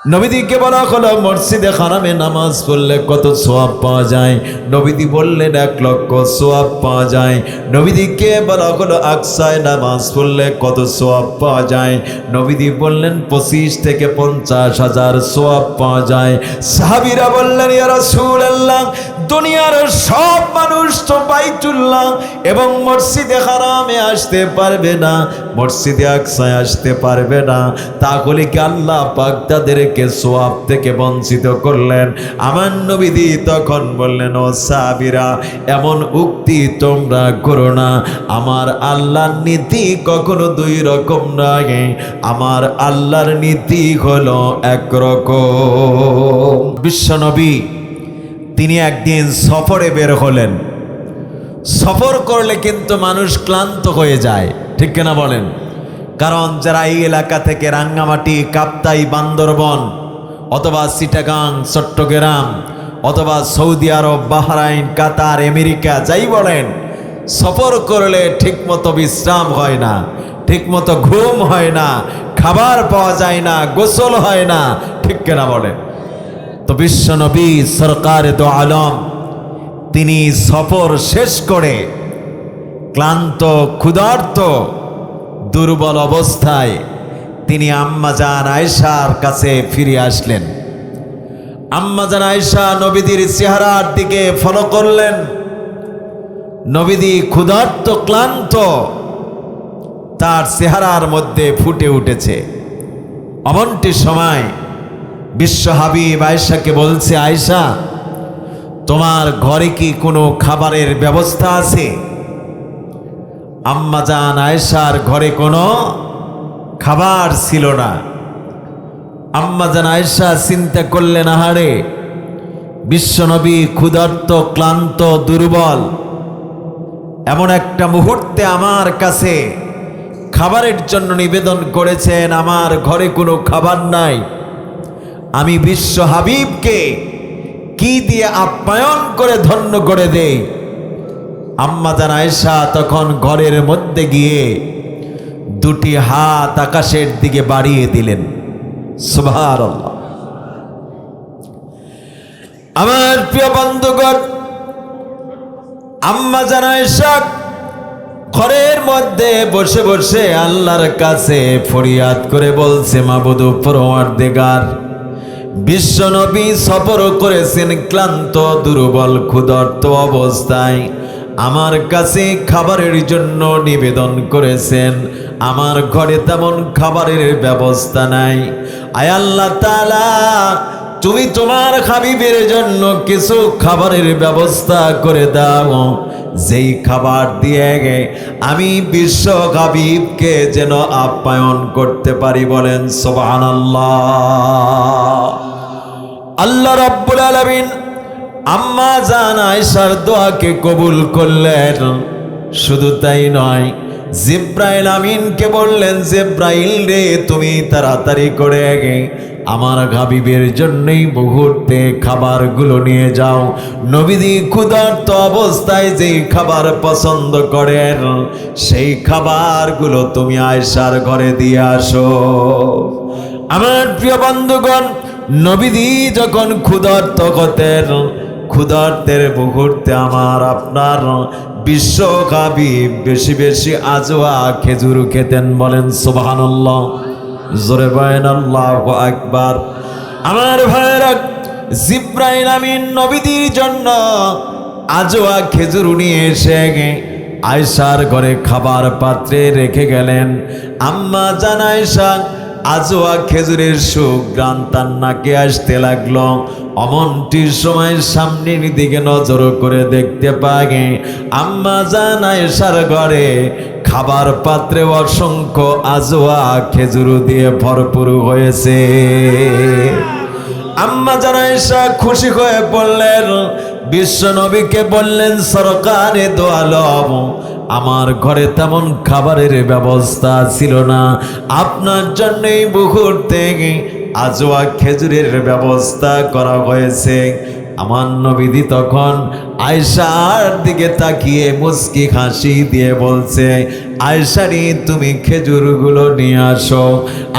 নবীদিকে বলা হলো মসজিদে হারামে নামাজ পড়লে কত সওয়াব পাওয়া যায়। নবীদি বললেন 1,00,000 সওয়াব পাওয়া যায়। নবীদিকে বলা হলো আকসায় নামাজ পড়লে কত সওয়াব পাওয়া যায়। নবীদি বললেন 25 থেকে 50,000 সওয়াব পাওয়া যায়। সাহাবীরা বললেন ইয়া রাসূলুল্লাহ, দুনিয়ার সব মানুষ তো বাইতুল্লাহ এবং মসজিদে হারামে আসতে পারবে না, মসজিদে আকসায় আসতে পারবে না, তাহলে কি আল্লাহ পাক তাদেরকে সওয়াব থেকে বঞ্চিত করলেন? আমার নবীজি তখন বললেন, ও সাহাবীরা, এমন উক্তি তোমরা করো না। আমার আল্লাহর নীতি কখনো দুই রকম নয়, আমার আল্লাহর নীতি হলো একরকম। বিশ্বনবী তিনি একদিন সফরে বের হলেন। সফর করলে কিন্তু মানুষ ক্লান্ত হয়ে যায়, ঠিক কিনা বলেন? কারণ যারা এই এলাকা থেকে রাঙ্গামাটি, কাপ্তাই, বান্দরবন অথবা চিটাগাং, চট্টগ্রাম অথবা সৌদি আরব, বাহরাইন, কাতার, আমেরিকা যাই বলেন, সফর করলে ঠিকমতো বিশ্রাম হয় না, ঠিকমতো ঘুম হয় না, খাবার পাওয়া যায় না, গোসল হয় না, ঠিক কিনা বলেন? তো বিশ্বনবী সরকারে দো আলম তিনি সফর শেষ করে ক্লান্ত, ক্ষুধার্ত, দুর্বল অবস্থায় তিনি আম্মাজান আয়েশার কাছে ফিরে আসলেন। আম্মাজান আয়েশা নবীদের চেহারার দিকে ফলো করলেন। নবীদি ক্ষুধার্ত, ক্লান্ত, তার চেহারার মধ্যে ফুটে উঠেছে। এমনটি সময় বিশ্ব হাবিব আয়েশাকে বলছে, আয়েশা, তোমার ঘরে কি কোনো খাবারের ব্যবস্থা আছে? আম্মাজান আয়েশার ঘরে কোনো খাবার ছিল না। আম্মাজান আয়েশা চিন্তা করলেন, আহারে, বিশ্বনবী ক্ষুধার্ত, ক্লান্ত, দুর্বল, এমন একটা মুহূর্তে আমার কাছে খাবারের জন্য নিবেদন করেছেন, আমার ঘরে কোনো খাবার নাই, আমি বিশ্ব হাবিবকে কি দিয়ে আপ্যায়ন করে ধন্য করে দেই? আম্মাজান আয়েশা তখন ঘরের মধ্যে গিয়ে দুটি হাত আকাশের দিকে বাড়িয়ে দিলেন। সুবহানাল্লাহ। আমার প্রিয় বন্ধুগণ, আম্মাজান আয়েশা ঘরের মধ্যে বসে বসে আল্লাহর কাছে ফরিয়াদ করে বলছে, মাবুদ পরওয়ারদিগার, বিশ্বনবী সফর করেছেন ক্লান্ত, দুর্বল, ক্ষুধার্ত অবস্থায়, আমার কাছে খাবারের জন্য নিবেদন করেছেন, আমার ঘরে তেমন খাবারের ব্যবস্থা নাই। আয় আল্লাহ তাআলা, তুমি তোমার হাবিবের জন্য কিছু খাবারের ব্যবস্থা করে দাও, যেই খাবার দিয়ে আমি বিশ্ব হাবিবকে যেন আপ্যায়ন করতে পারি। বলেন সুবহানাল্লাহ। আল্লাহ রাব্বুল আলামিন আম্মাজান আয়েশার দোয়াকে কবুল করলেন। শুধু তাই নয়, জিব্রাইল আমিনকে বললেন, জিব্রাইল রে, তুমি তাড়াতাড়ি করে আমার হাবিবের জন্যই মুহূর্তে খাবারগুলো নিয়ে যাও। নবীজি ক্ষুধার্ত অবস্থায় যেই খাবার পছন্দ করেন, সেই খাবারগুলো তুমি আয়েশার ঘরে দিয়ে আসো। আমার প্রিয় বন্ধুগণ, নবীজি যখন ক্ষুধার্ত হতেন, ক্ষুধার্তের মুহূর্তে আমার আপনার বিশ্ব হাবিব বেশি বেশি আজওয়া খেজুর খেতেন। বলেন সুবহানাল্লাহ, জোরে বলেন আল্লাহু আকবার। আমার ভাইরা, জিব্রাইল আমিন নবীদের জন্য আজওয়া খেজুর নিয়ে এসে আয়েশার ঘরে খাবার পাত্রে রেখে গেলেন। আম্মাজান আয়েশা আজওয়া খেজুরের সুঘ্রাণ তার নাকে আসতে লাগলো। অমনটির সময় সামনের দিকে নজর করে দেখতে পাগে আম্মাজান আয়েশার ঘরে খাবার পাত্রে অসংখ্য আজওয়া খেজুর দিয়ে ভরপুর হয়েছে। আম্মাজান আয়েশা খুশি হয়ে পড়লেন, বিশ্ব নবীকে বললেন, সরকারে দো আলম, আমার ঘরে তেমন খাবারের ব্যবস্থা ছিল না, আপনার জন্য এই মুহূর্তে আজওয়া খেজুরের ব্যবস্থা করা হয়েছে। আমার নবীজি তখন আয়েশার দিকে তাকিয়ে মুচকি হাসি দিয়ে বলছে, আয়েশা রে, তুমি খেজুরগুলো নিয়ে আসো।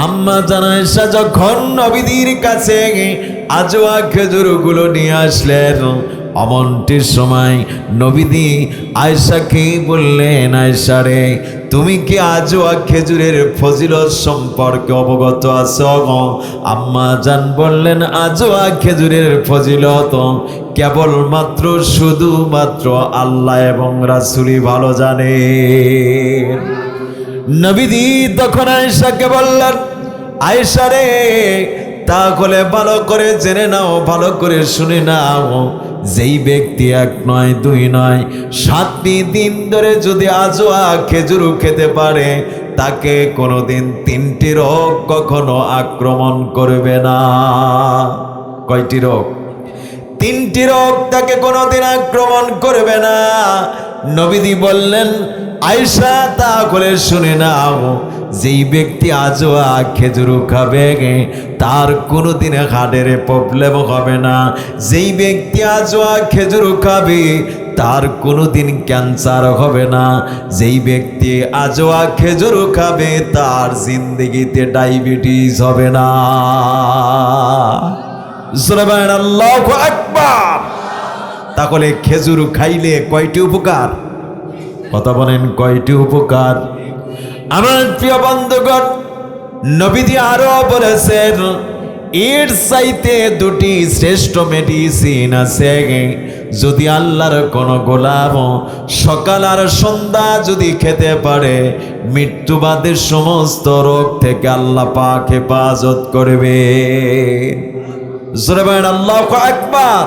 আম্মা জান আয়েশা যখন নবীজির কাছে আজওয়া খেজুরগুলো নিয়ে আসলেন, অমনটির সময় নবীজি আয়েশাকে বললেন, আয়েশা রে, তুমি কি আজওয়া খেজুরের ফজিলত সম্পর্কে অবগত আছো? আম্মা জান বললেন, আজওয়া খেজুরের ফজিলত কেবলমাত্র শুধুমাত্র আল্লাহ এবং রাসূলই ভালো জানে। নবীজি তখন আয়েশাকে বললেন, আয়েশা রে, তাহলে ভালো করে জেনে নাও, ভালো করে শুনে নাও, যেই ব্যক্তি 1 নয় 2 নয় 7টি দিন ধরে যদি আজওয়া খেজুর খেতে পারে, তাকে কোনোদিন 3টি রোগ কখনো আক্রমণ করবে না। কয়টি রোগ? 3টি রোগ তাকে কোনোদিন আক্রমণ করবে না। নবীজি বললেন, আয়েশা তাহলে শুনে নাও, যেই ব্যক্তি আজওয়া খেজুর খাবে তার কোনোদিন হার্টের প্রবলেম হবে না। যেই ব্যক্তি আজওয়া খেজুর খাবে তার কোনোদিন ক্যান্সার হবে না। যেই ব্যক্তি আজওয়া খেজুর খাবে তার জিন্দেগিতে ডায়াবেটিস হবে না। আল্লাহু আকবার। তাহলে খেজুর খাইলে কয়টি উপকার? কথা বলেন, কয়টি উপকার? আমার প্রিয় বন্ধুগণ, নবীজি আরো বলেছেন, এর চাইতে 2টি শ্রেষ্ঠ মেডিসিন আছে। যদি আল্লাহর কোনো গোলাম সকাল আর সন্ধ্যা যদি খেতে পারে, মৃত্যুবাদের সমস্ত রোগ থেকে আল্লাহ পাক হেফাজত করবে। জোরে বলেন আল্লাহু আকবার।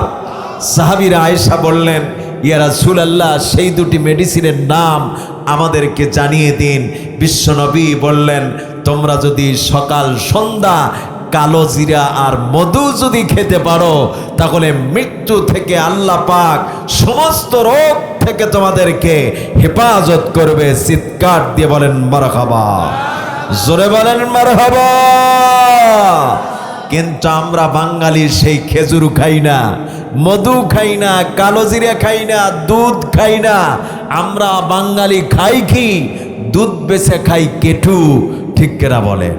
সাহাবীরা আয়েশা বললেন, ইয়া রাসূলুল্লাহ, সেই 2টি মেডিসিনের নাম আমাদেরকে জানিয়ে দিন। বিশ্বনবী বললেন, তোমরা যদি সকাল সন্ধ্যা কালো জিরা আর মধু যদি খেতে পারো, তাহলে মৃত্যু থেকে আল্লাহ পাক সমস্ত রোগ থেকে তোমাদেরকে হেফাজত করবে। চিৎকার দিয়ে বলেন মারহাবা, জোরে বলেন মারহাবা। কিন্তু আমরা বাঙালি সেই খেজুর খাই না, মধু খাই না, কালো জিরা খাই না, দুধ খাই না। আমরা বাঙালি খাই কি? দুধ বেছে খাই কেটু। ঠিক কেনা বলে?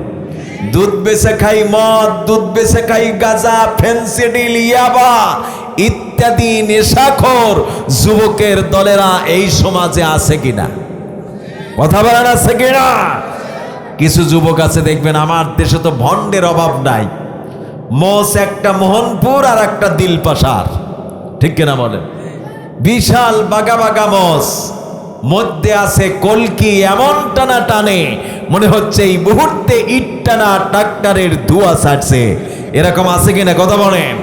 দুধ বেছে খাই মদ, দুধ বেছে খাই গাঁজা, ফেন্সিডিল, ইয়াবা ইত্যাদি নেশাখোর যুবকের দলেরা এই সমাজে আছে কিনা? কথা বলেন, আছে কিনা? কিছু যুবক আছে দেখবেন, আমার দেশে তো ভণ্ডের অভাব নাই। মোষ একটা মোহনপুর আর একটা দিলপাশার। ঠিক কিনা বলেন? বিশাল বাগা বাগা মোষ, মধ্যে আছে কলকি, এমন টানা টানে মনে হচ্ছে এই মুহূর্তে ইট টানা ট্রাক্টরের ধোঁয়া ছাড়ছে। এরকম আছে কিনা? কথা বলেন।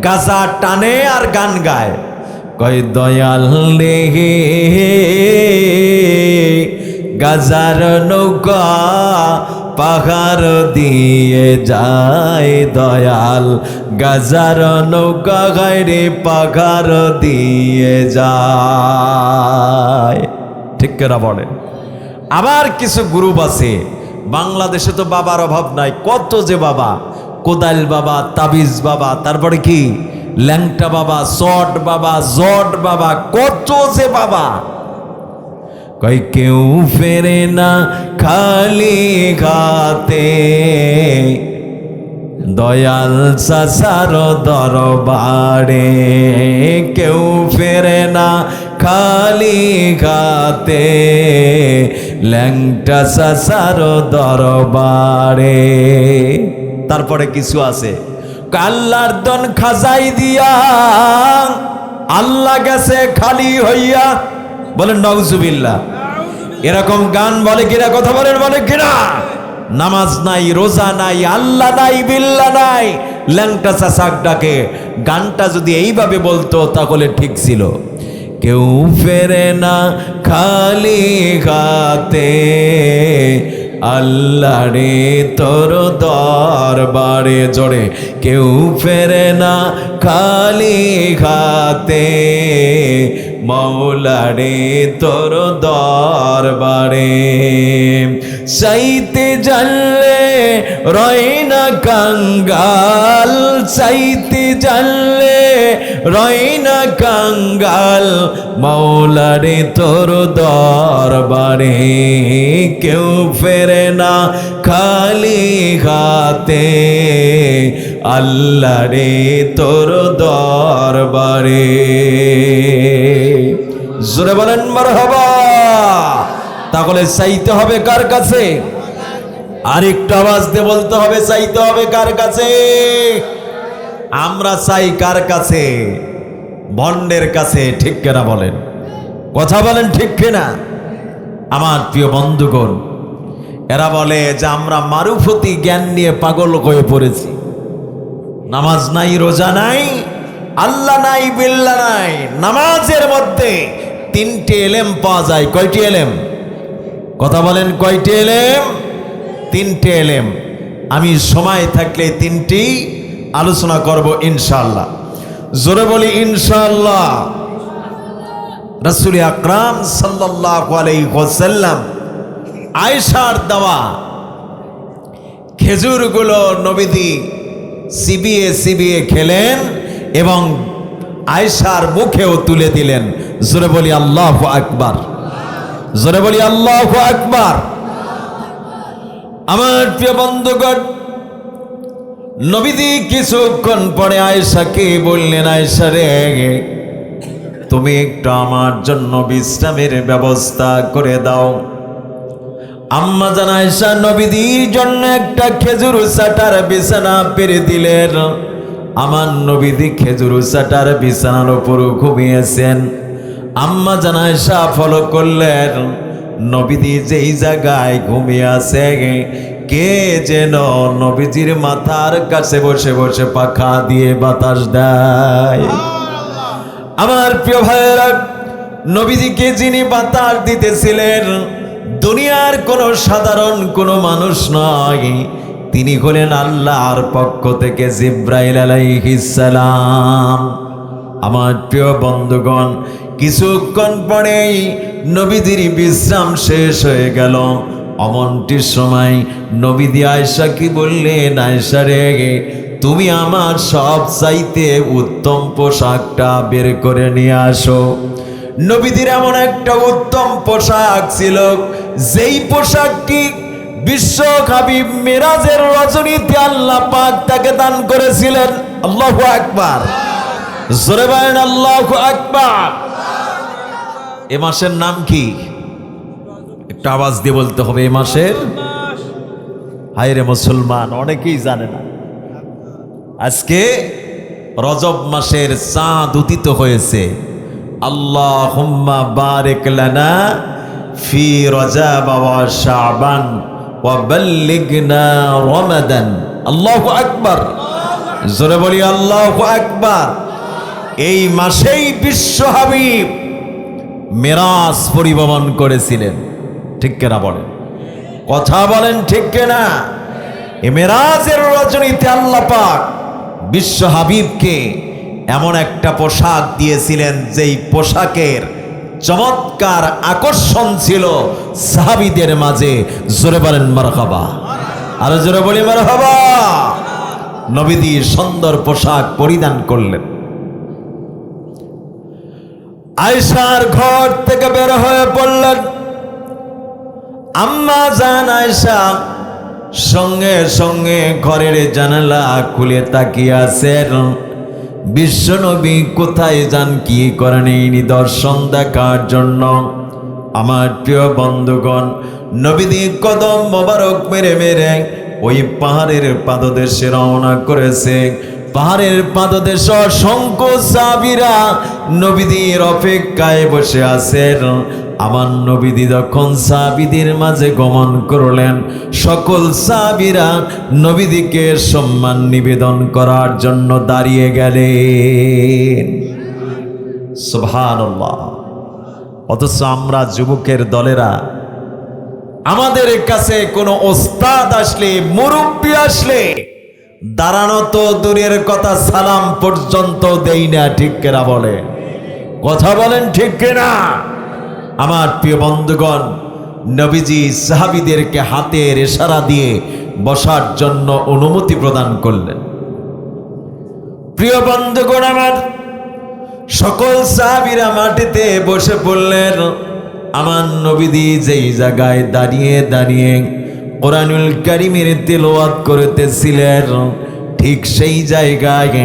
গাজা টানে আর গান গায়, কয় দয়াল রে গাজার নৌকা পাহাড় দিয়ে যায়, দয়াল গাজার নৌকা গায়ে পাহাড় দিয়ে যায়। ঠিক কেনা বলে? আবার কিছু গ্রুপ আছে, বাংলাদেশে তো বাবার অভাব নাই, কত যে বাবা, কোদাল বাবা, তাবিজ বাবা, তারপরে কি ল্যাংটা বাবা, চট বাবা, জট বাবা, কত যে বাবা। কই কেউ ফেরে না খালি হাতে, দয়াল চাচার দরবারে। কেউ ফেরে না খালি হাতে, ল্যাংটা চাচার দরবারে। তারপরে কিছু আছে, আল্লাহর দন খাজাই দিয়া আল্লাহ গেছে খালি হইয়া। বলেন নাউজুবিল্লাহ। এরকম গান বলে কিনা? কথা বলেন, বলে কিনা? নামাজ নাই, রোজা নাই, আল্লাহ নাই, বিল্লাহ নাই, ল্যাংটা চাচাক ডাকে। গানটা যদি এইভাবে বলতো তাহলে ঠিক ছিল। কেউ ফেরে না খালি হাতে, আল্লাহ রে তোর দরবারে। জোরে, কেউ ফেরে না খালি হাতে, মৌলা রে তোর দরবারে। চাইতে জানলে রয় না কাঙ্গাল, চাইতে জানলে রয় না কাঙ্গাল, মাওলারে তোর দরবারে কেউ ফেরে না খালি হাতে, আল্লাহ রে তোর দরবারে। জোরে বলেন মারহাবা। তাহলে চাইতে হবে কার কাছে? আরেকটু আওয়াজ দিয়ে বলতে হবে, চাইতে হবে কার কাছে? আমরা চাই কার কাছে? ভণ্ডের কাছে, ঠিক কিনা বলেন? কথা বলেন ঠিক কিনা? আমার প্রিয় বন্ধুগণ, এরা বলে যে আমরা মারুফতি জ্ঞান নিয়ে পাগল হয়ে পড়েছি। নামাজ নাই, রোজা নাই, আল্লাহ নাই, বিল্লাহ নাই। নামাজের মধ্যে তিনটে এলেম পাওয়া যায়। কয়টি এলেম? কথা বলেন, কয়টি এলেম? তিনটে এলেম। আমি সময় থাকলে তিনটি আলোচনা করব ইনশাআল্লাহ। জোরে বলি ইনশাআল্লাহ। রাসূল আকরাম সাল্লাল্লাহু আলাইহি ওয়াসাল্লাম আয়েশার দেওয়া খেজুরগুলো নবীজি চিবিয়ে চিবিয়ে খেলেন এবং আয়েশার মুখেও তুলে দিলেন। জোরে বলি আল্লাহু আকবার। জোরে বলি আল্লাহু আকবার। আমার প্রিয় বন্ধুগণ, নবীজি কিছুক্ষণ পরে আয়েশাকে বললেন, আয়েশা রে, তুমি একটু আমার জন্য বিশ্রামের ব্যবস্থা করে দাও। আম্মা জান আয়েশা নবীজির জন্য একটা খেজুর চাটার বিছানা পেরে দিলেন। আমার নবীজি খেজুর চাটার বিছানার উপর ঘুমিয়েছেন। আম্মা জান আয়েশা ফলো করলেন, নবীজি যেই জায়গায় ঘুমিয়ে আছে কে যেন নবীজির মাথার কাছে বসে বসে পাখা দিয়ে বাতাস দেয়। আমার প্রিয় ভাইয়েরা, নবীজিকে যিনি বাতাস দিতেছিলেন দুনিয়ার কোন সাধারণ কোন মানুষ নয়, তিনি হলেন আল্লাহর পক্ষ থেকে জিব্রাইল আলাইহিস সালাম। আমার প্রিয় বন্ধুগণ, কিছুক্ষণ পরেই নবীজির বিশ্রাম শেষ হয়ে গেল। অমনটির সময় নবীজি আয়েশাকে বললেন, আয়েশা রে, তুমি আমার সব চাইতে উত্তম পোশাকটা বের করে নিয়ে আসো। নবীজির এমন একটা উত্তম পোশাক ছিল, যেই পোশাকটি বিশ্ব হাবিব মেরাজের রজনীতে আল্লাহ পাক তাকে দান করেছিলেন। আল্লাহু আকবার। জোরে বলেন আল্লাহু আকবার। এ মাসের নাম কি? একটা আওয়াজ দিয়ে বলতে হবে, এ মাসের। হায়রে মুসলমান, অনেকেই জানে না আজকে রজব মাসের চাঁদ উদিত হয়েছে। আল্লাহুম্মা বারিক লানা ফি রজব ওয়া শাবান ওয়া বাল্লিগনা রমাদান। আল্লাহু আকবার। জোরে বলি আল্লাহু আকবার। এই মাসেই বিশ্ব হাবিব মেরাজ পরিভ্রমণ করেছিলেন। ঠিক কিনা বলেন? কথা বলেন ঠিক কিনা? এই মেরাজের রজনীতে আল্লাহ পাক বিশ্ব হাবিবকে এমন একটা পোশাক দিয়েছিলেন, যেই পোশাকের চমৎকার আকর্ষণ ছিল সাহাবীদের মাঝে। জোরে বলেন মারহাবা। আরো জোরে বলি মারহাবা। নবীজি সুন্দর পোশাক পরিধান করলেন। আয়েশার ঘর থেকে বের হয়ে পড়লেন। আম্মা জান আয়েশা সঙ্গে সঙ্গে ঘরের জানালা খুলে তাকিয়ে আছেন। বিশ্বনবী কোথায় যান, কি করেন, এই নিদর্শন দেখার জন্য। আমার প্রিয় বন্ধুগণ, নবীজি কদম মোবারক মেরে মেরে ওই পাহাড়ের পাদদেশে রওনা করেছে। পাহাড়ের পাদদেশে অসংখ্য সাহাবীরা নবীজির অপেক্ষায় বসে আছেন। আমার নবীজি যখন সাহাবীদের মাঝে গমন করলেন, সকল সাহাবীরা নবীজিকে সম্মান নিবেদন করার জন্য দাঁড়িয়ে গেলেন। সুবহানাল্লাহ। অথচ আমরা যুবকের দলেরা আমাদের কাছে কোনো ওস্তাদ আসলে, মুরব্বী আসলে দাঁড়ানো তো দূরের কথা, সালাম পর্যন্ত দেই না। ঠিক কিনা বলে? কথা বলেন ঠিক কিনা? আমার প্রিয় বন্ধুগণ, নবীজি সাহাবীদেরকে হাতের ইশারা দিয়ে বসার জন্য অনুমতি প্রদান করলেন। প্রিয় বন্ধুগণ আমার, সকল সাহাবীরা মাটিতে বসে পড়লেন। আমার নবীজি যেই জায়গায় দাঁড়িয়ে দাঁড়িয়ে কোরআনুল কারীমের তেলাওয়াত করতেছিলেন, ঠিক সেই জায়গায়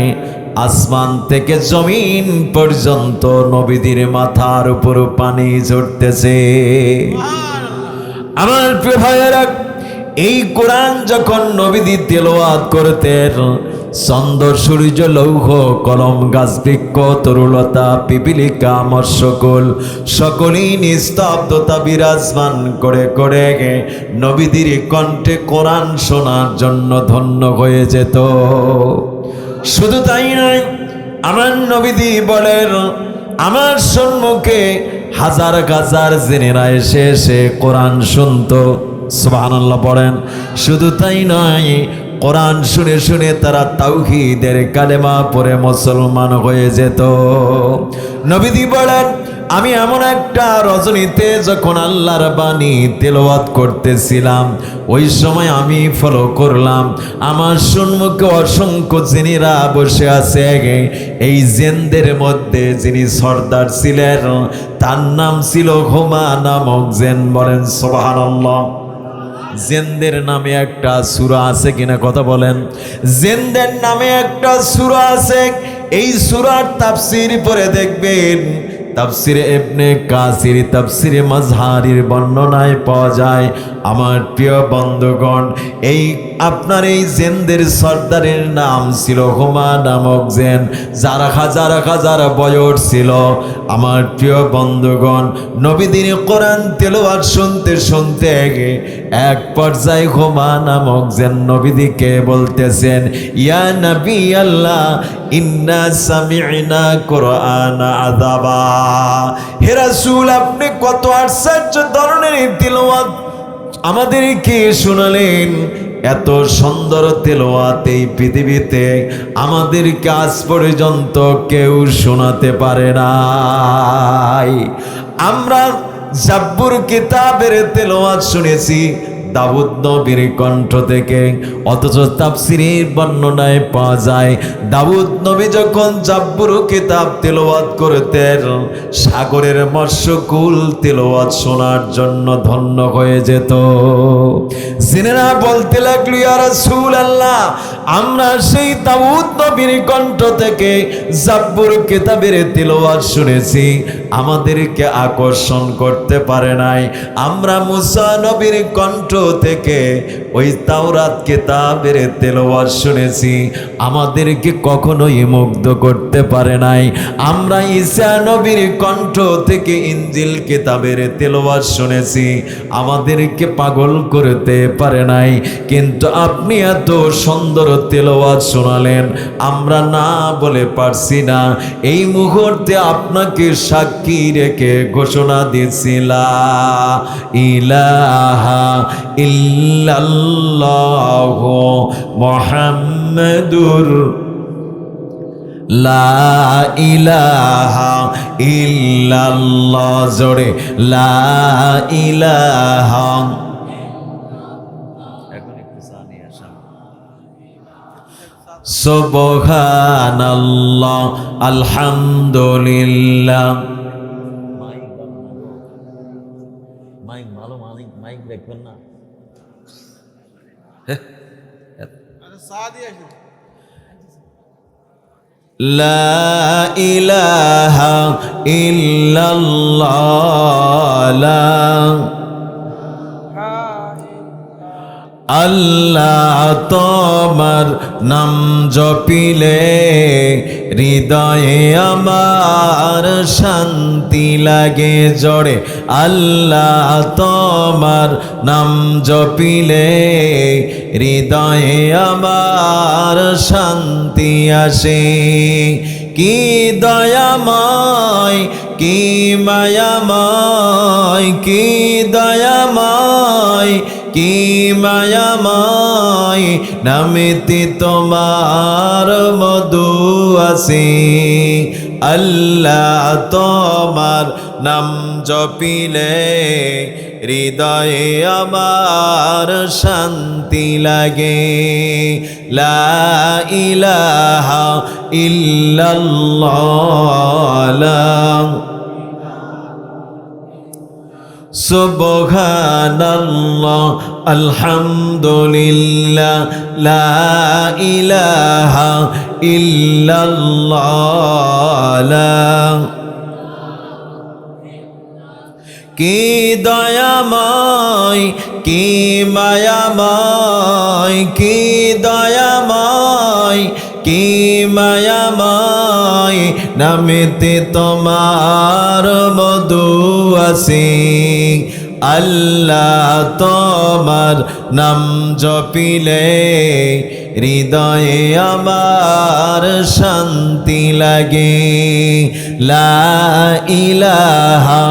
আসমান থেকে জমিন পর্যন্ত নবীদের মাথার উপর পানি ঝরতেছে। আমার প্রিয় ভাইয়েরা, এই কোরআন যখন নবীজি তেলাওয়াত করতেন, চন্দ্র সূর্য লৌহ কলম গাছ বৃক্ষ তরুলতা পিপিলিকা মৎস্যকুল সকলেই নিস্তব্ধতা বিরাজমান করে করে নবীদের কণ্ঠে কোরআন শোনার জন্য ধন্য হয়ে যেত। শুধু তাই নয়, আমার নবীজি বলেন, আমার সম্মুখে হাজার হাজার জিনেরা এসে এসে কোরআন শুনতো। সুবহানাল্লাহ পড়েন। শুধু তাই নয়, কোরআন শুনে শুনে তারা তাওহীদের কালেমা পড়ে মুসলমান হয়ে যেত। নবীজি বলেন, আমি এমন একটা রজনীতে যখন আল্লাহর বাণী তেলাওয়াত করতেছিলাম, ওই সময় আমি ফলো করলাম আমার সম্মুখে অসংখ্য জিনেরা বসে আছে। এই জিনদের মধ্যে যিনি সর্দার ছিলেন, তার নাম ছিল হুমা নামক জিন। বলেন সুবহানাল্লাহ। জিনদের নামে একটা সূরা আছে কিনা কথা বলেন। জিনদের নামে একটা সূরা আছে। এই সূরার তাফসীর পড়ে দেখবেন, তাফসিরে ইবনে কাসির, তাফসিরে মাজহারির বর্ণনায় পাওয়া যায়। আমার প্রিয় বন্ধুগণ, এই আপনার এই জিনদের সর্দারের নাম ছিল হুমা নামক জিন, যার হাজার হাজার বয়স ছিল। আমার প্রিয় বন্ধুগণ, নবীদের কোরআন তেলাওয়াত শুনতে শুনতে এক পর্যায়ে হুমা নামক জিন নবীদিকে বলতেছেন, ইয়া নবী আল্লাহ, ইন্না সামি'না কুরআন আযাবা। হে রাসূল, আপনি কত আশ্চর্য ধরনের তেলাওয়াত আমাদেরকে শোনালেন। এত সুন্দর তেলাওয়াত এই পৃথিবীতে আমাদেরকে আজ পর্যন্ত কেউ শোনাতে পারে নাই। আমরা জাব্বুর কিতাবের তেলাওয়াত শুনেছি দাউদ নবীর কণ্ঠ থেকে, অথচ তাফসীরের বর্ণনায় পাওয়া যায় দাউদ নবী যখন জাব্বুর কিতাব তেলাওয়াত করতেন, সাগরের মৎস্যকুল তেলাওয়াত শোনার জন্য ধন্য হয়ে যেত। জিনেরা বলতে লাগলো, ইয়া রাসূলুল্লাহ, আমরা সেই দাউদ নবীর কণ্ঠ থেকে জাব্বুর কিতাবের তেলাওয়াত শুনেছি, আমাদেরকে আকর্ষণ করতে পারে নাই। আমরা মুসা নবীর কণ্ঠ থেকে ওই তাওরাত কিতাবের তেলাওয়াত শুনেছি, আমাদেরকে কখনোই মুগ্ধ করতে পারে নাই। আমরা ঈসা নবীর কণ্ঠ থেকে ইনজিল কিতাবের তেলাওয়াত শুনেছি, আমাদেরকে পাগল করতে পারে নাই। কিন্তু আপনি এত সুন্দর তেলাওয়াত শোনালেন, আমরা না বলে পারছি না। এই মুহূর্তে আপনাকে সাক্ষী রেখে ঘোষণা দিয়েছিলাম, ইলাহা ইল্লাল্লাহু মুহাম্মাদুর লা ইলাহা ইল্লাল্লাহ, জোরে লা ইলাহা। সুবহানাল্লাহ, আলহামদুলিল্লাহ। মাইক ভালো, মাইক দেখবেন না। লা ইলাহা ইল্লাল্লাহ, আল্লাহ তোমার নাম জপিলে হৃদয়ে আমার শান্তি লাগে, জোরে আল্লাহ তোমার নাম জপিলে হৃদয়ে আমার শান্তি আসে। কি দয়াময়, কি মায়াময়, কি দয়াময়, কি মায়াময়, নামেতে তোমার মধু আছে। আল্লাহ তোমার নাম জপিলে হৃদয়ে আমার শান্তি লাগে। লা ইলাহা ইল্লাল্লাহ সুবহানাল্লাহ আলহামদুলিল্লাহ লা ইলাহা ইল্লাল্লাহ। কি দয়াময় কি মায়াময় কি দয়াময় কি মায়াময় নামেতে তোমার মধু আছে। আল্লাহ তোমার নাম জপিলে হৃদয়ে আমার শান্তি লাগে। লা ইলাহা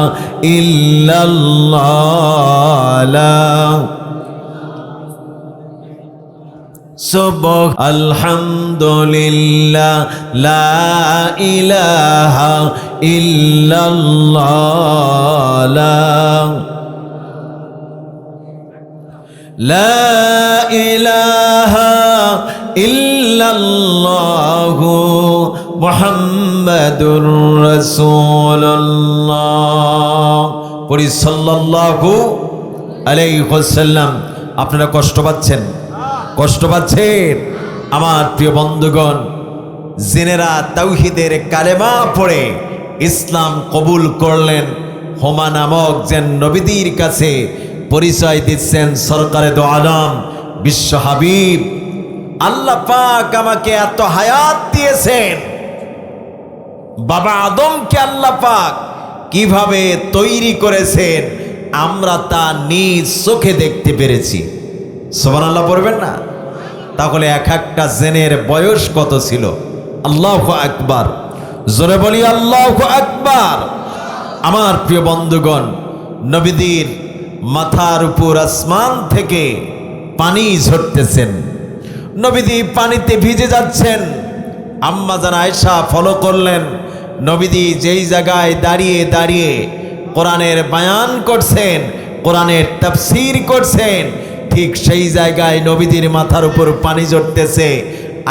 ইল্লাল্লাহ আলহামদুলিল্লাহ লা ইলাহা ইল্লাল্লাহ লা ইলাহা ইল্লাল্লাহ মুহাম্মাদুর রাসূলুল্লাহ। পড়ি সাল্লাল্লাহু আলাইহি ওয়াসাল্লাম। আপনারা কষ্ট পাচ্ছেন? কষ্ট পাচ্ছেন? আমার প্রিয় বন্ধুগণ, জিনেরা তাওহীদের কালেমা পড়ে ইসলাম কবুল করলেন, হুমা নামক যে নবীদের কাছে পরিচয় দিচ্ছেন সরকারে দো আলম বিশ্ব হাবিব। আল্লাহ পাক আমাকে এত হায়াত দিয়েছেন, বাবা আদমকে আল্লাহ পাক কিভাবে তৈরি করেছেন আমরা তা নিজ চোখে দেখতে পেরেছি। সুবহানাল্লাহ পড়বেন না? তাহলে এক একটা জেনের বয়স কত ছিল? আল্লাহু আকবার, জোরে বলি আল্লাহু আকবার। আমার প্রিয় বন্ধুগণ, নবীদের মাথার উপর আসমান থেকে পানি ঝরতেছেন, নবীজি পানিতে ভিজে যাচ্ছেন। আম্মা জান আয়েশা ফলো করলেন, নবীজি যেই জায়গায় দাঁড়িয়ে দাঁড়িয়ে কোরআনের বায়ান করছেন, কোরআনের তাফসীর করছেন, ঠিক সেই জায়গায় নবীজির মাথার উপর পানি ঝরতেছে।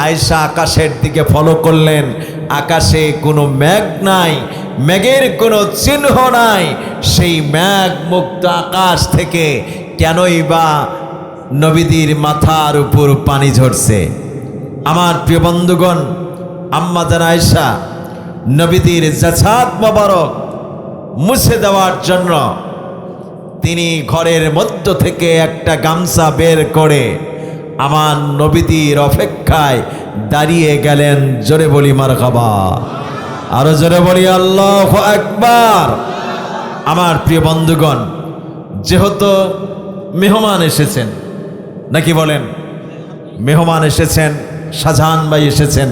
আয়েশা আকাশের দিকে ফলো করলেন, আকাশে কোনো মেঘ নাই, মেঘের কোনো চিহ্ন নাই। সেই মেঘ মুক্ত আকাশ থেকে কেনই বা নবীজির মাথার উপর পানি ঝরছে? আমার প্রিয় বন্ধুগণ, আম্মা জান আয়েশা নবীজির জাসাদ মোবারক মুছে দেওয়ার জন্য তিনি ঘরের মধ্য থেকে একটা গামছা বের করে আমার নবীজির অপেক্ষায় দাঁড়িয়ে গেলেন। জোরে বলি মারহাবা, আরো জোরে বলি আল্লাহু আকবার। আমার প্রিয় বন্ধুগণ, যেহেতু মেহমান এসেছেন, নাকি বলেন? মেহমান এসেছেন, শাহজাহান ভাই এসেছেন,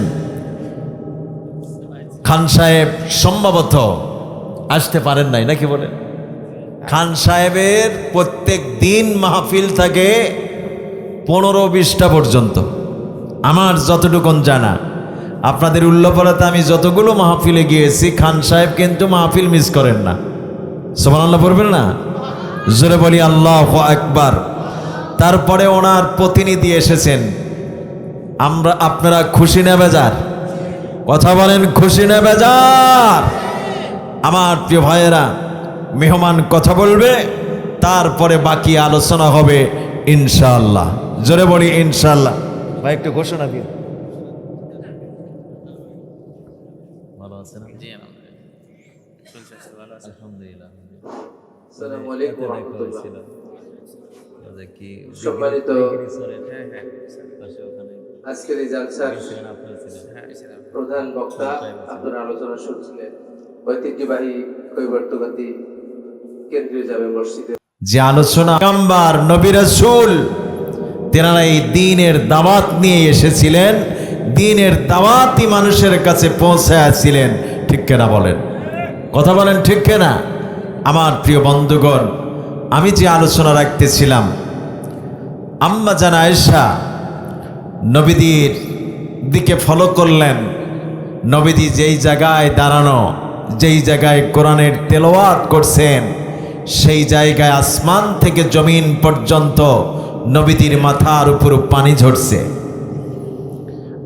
খান সাহেব সম্ভবত আসতে পারেন নাই, নাকি বলেন? খান সাহেবের প্রত্যেক দিন মাহফিল থাকে 15-20টা পর্যন্ত, আমার যতটুকুন জানা। আপনাদের উল্লাপাড়াতে আমি যতগুলো মাহফিলে গিয়েছি, খান সাহেব কিন্তু মাহফিল মিস করেন না। সুবহানাল্লাহ পড়বেন না? জোরে বলি আল্লাহু আকবার। তারপরে ওনার প্রতিনিধি এসেছেন। আপনারা খুশি না বেজার? কথা বলেন, খুশি না বেজার? আমার প্রিয় ভাইয়েরা, মেহমান কথা বলবে, তারপরে বাকি আলোচনা হবে ইনশাআল্লাহ। জোরে বলি ইনশাআল্লাহ। ভাই একটু ঘোষণা দিন। ভালো আছেন? জি আলহামদুলিল্লাহ। আসসালামু আলাইকুম ওয়া রাহমাতুল্লাহ। সম্মানিত আজকের এই জালসার প্রধান বক্তা, আপনার আলোচনা শুনছিলেন ঐতিহ্যবাহী কৈবর্তগতি কেন্দ্রীয় জামে মসজিদে যে আলোচনা পেগম্বর নবী রাসূল তেনারা এই দ্বীনের দাওয়াত নিয়ে এসেছিলেন, দ্বীনের দাওয়াতই মানুষের কাছে পৌঁছায়াছিলেন। ঠিক কিনা বলেন? কথা বলেন, ঠিক কিনা? আমার প্রিয় বন্ধুগণ, আমি যে আলোচনা রাখতেছিলাম, আম্মা জান আয়েশা নবীদের দিকে ফলো করলেন, নবীজি যেই জায়গায় দাঁড়ানো, যেই জায়গায় কোরআনের তেলাওয়াত করছেন, সেই জায়গায় আসমান থেকে জমিন পর্যন্ত নবীজির মাথার উপর পানি ঝরছে।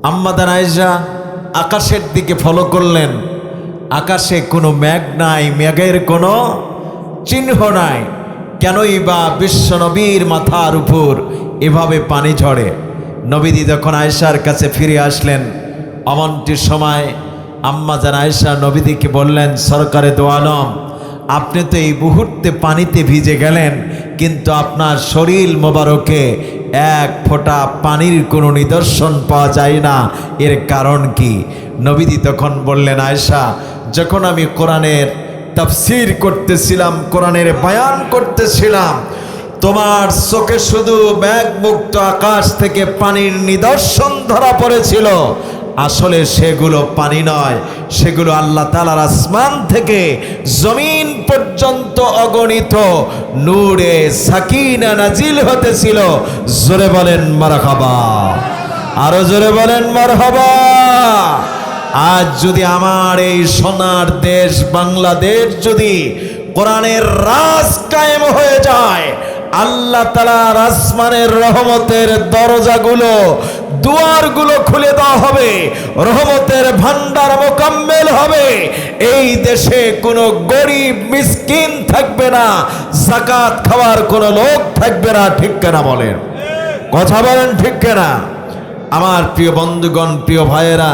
আম্মা জান আয়েশা আকাশের দিকে ফলো করলেন, আকাশে কোনো মেঘ নাই, মেঘের কোনো চিহ্ন নাই। কেনই বা বিশ্ব নবীর মাথার উপর এভাবে পানি ঝরে? নবীজি যখন আয়েশার কাছে ফিরে আসলেন, অমনটির সময় আম্মা জান আয়েশা নবীজিকে বললেন, সরকারে দো আলম, আপনি তো এই মুহূর্তে পানিতে ভিজে গেলেন, কিন্তু আপনার শরীর মোবারকে এক ফোঁটা পানির কোনো নিদর্শন পাওয়া যায় না, এর কারণ কি? নবীজি তখন বললেন, আয়েশা, যখন আমি কোরআনের তাফসীর করতেছিলাম, কোরআনের বয়ান করতেছিলাম, তোমার চোখে শুধু মেঘমুক্ত আকাশ থেকে পানির নিদর্শন ধরা পড়েছিল। আসলে সেগুলো পানি নয়, সেগুলো আল্লাহ তাআলার আসমান থেকে জমিন পর্যন্ত অগণিত নূরে সাকিনা নাজিল হতেছিল। জোরে বলেন মারহাবা, আরো জোরে বলেন মারহাবা। আজ যদি আমার এই সোনার দেশ বাংলাদেশ যদি কোরআনের রাজ কায়েম হয়ে যায়, আল্লাহ তাআলার আসমানের রহমতের দরজাগুলো, দুয়ারগুলো খুলে দেওয়া হবে, রহমতের ভান্ডার মোকাম্মেল হবে। এই দেশে কোনো গরিব মিসকিন থাকবে না, যাকাত খাওয়ার কোনো লোক থাকবে না। ঠিক কিনা বলেন? কথা বলেন ঠিক কিনা? আমার প্রিয় বন্ধুগণ, প্রিয় ভাইয়েরা,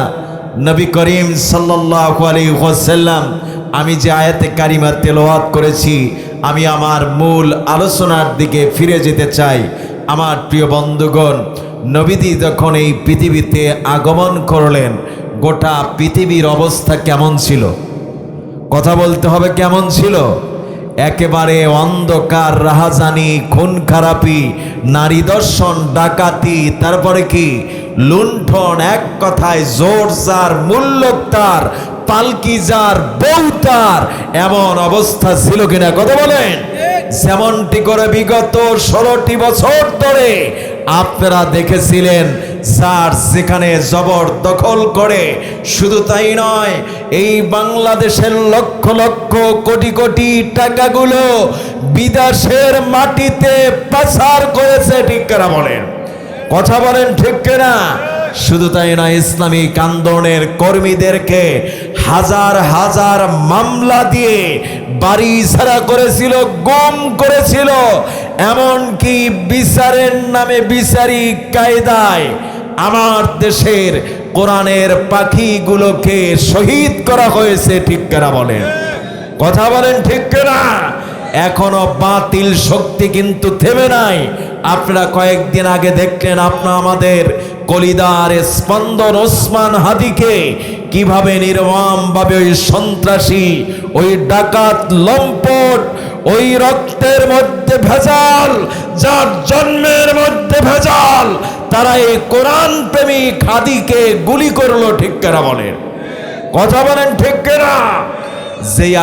নবী করিম সাল্লাল্লাহু আলাইহি ওয়াসাল্লাম আমি যে আয়াতে কারিমা তেলাওয়াত করেছি, আমি আমার মূল আলোচনার দিকে ফিরে যেতে চাই। আমার প্রিয় বন্ধুগণ, নবীজি যখন এই পৃথিবীতে আগমন করলেন, গোটা পৃথিবীর অবস্থা কেমন ছিল? কথা বলতে হবে, কেমন ছিল? একেবারে অন্ধকার, রাহাজানি, খুন খারাপি, নারী দর্শন, ডাকাতি, তারপরে কি লুণ্ঠন, এক কথায় জোর যার, মূল্যক তার, পালকি যার, বউ তার, এমন অবস্থা ছিল কিনা কথা বলেন? যেমনটি করে বিগত 16টি বছর ধরে আপনারা দেখেছিলেন, যার যেখানে জবর দখল করে, শুধু তাই নয়, এই বাংলাদেশের লক্ষ লক্ষ কোটি কোটি টাকাগুলো বিদেশের মাটিতে পাচার করেছে। ঠিক কিনা বলেন? কথা বলেন ঠিক কিনা? শুধু তাই নয়, ইসলামিক আন্দোলনের কর্মীদেরকে হাজার হাজার মামলা দিয়ে বাড়ি ছাড়া করেছিল, গুম করেছিল, এমনকি বিচারের নামে বিচারিক কায়দায় আমার দেশের কোরআনের পাখিগুলোকে শহীদ করা হয়েছে। ঠিক কিনা বলেন? কথা বলেন ঠিক কিনা? এখনো বাতিল শক্তি কিন্তু থেমে নাই। আপনারা কয়েকদিন আগে দেখলেন, আপনারা আমাদের কলিদার স্পন্দন ওসমান হাদিকে কিভাবে নির্মমভাবে ওই সন্ত্রাসী, ওই ডাকাত, লম্পট, ওই রক্তের মধ্যে ভেজাল, যার জন্মের মধ্যে ভেজাল, তারা এই কোরআন প্রেমিক হাদিকে গুলি করলো। ঠিক কিনা বলেন? কথা বলেন ঠিক কিনা? যেই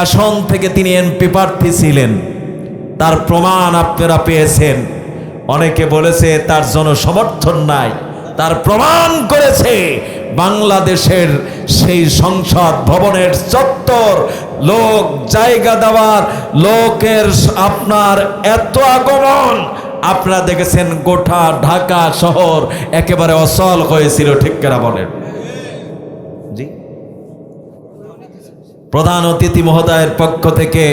আসন থেকে তিনি এমপি প্রার্থী ছিলেন, তার প্রমাণ আপনারা পেয়েছেন। অনেকে বলেছে তার জনসমর্থন নাই, তার প্রমাণ করেছে বাংলাদেশের সেই সংসদ ভবনের চত্বর, লোক জায়গা দেওয়ার লোকের আপনার এত আগমন, আপনারা দেখেছেন গোটা ঢাকা শহর একেবারে অচল হয়েছিল। ঠিক কিনা বলেন? জি, প্রধান অতিথি মহোদয়ের পক্ষ থেকে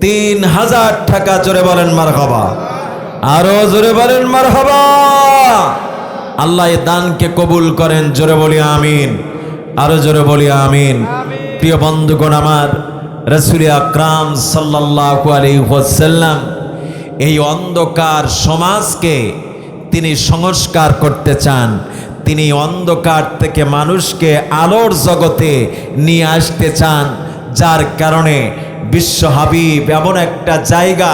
3000 টাকা, জোরে বলেন মারহাবা, আরো জোরে বলেন মারহাবা। আল্লাহ এই দানকে কবুল করেন, জোরে বলি আমিন, আরো জোরে বলি আমিন। প্রিয় বন্ধুগণ, আমার রাসূল আকরাম সাল্লাল্লাহু আলাইহি ওয়াসাল্লাম এই অন্ধকার সমাজকে তিনি সংস্কার করতে চান। তিনি অন্ধকার থেকে মানুষকে আলোর জগতে নিয়ে আসতে চান, যার কারণে বিশ্ব হাবিব এমন একটা জায়গা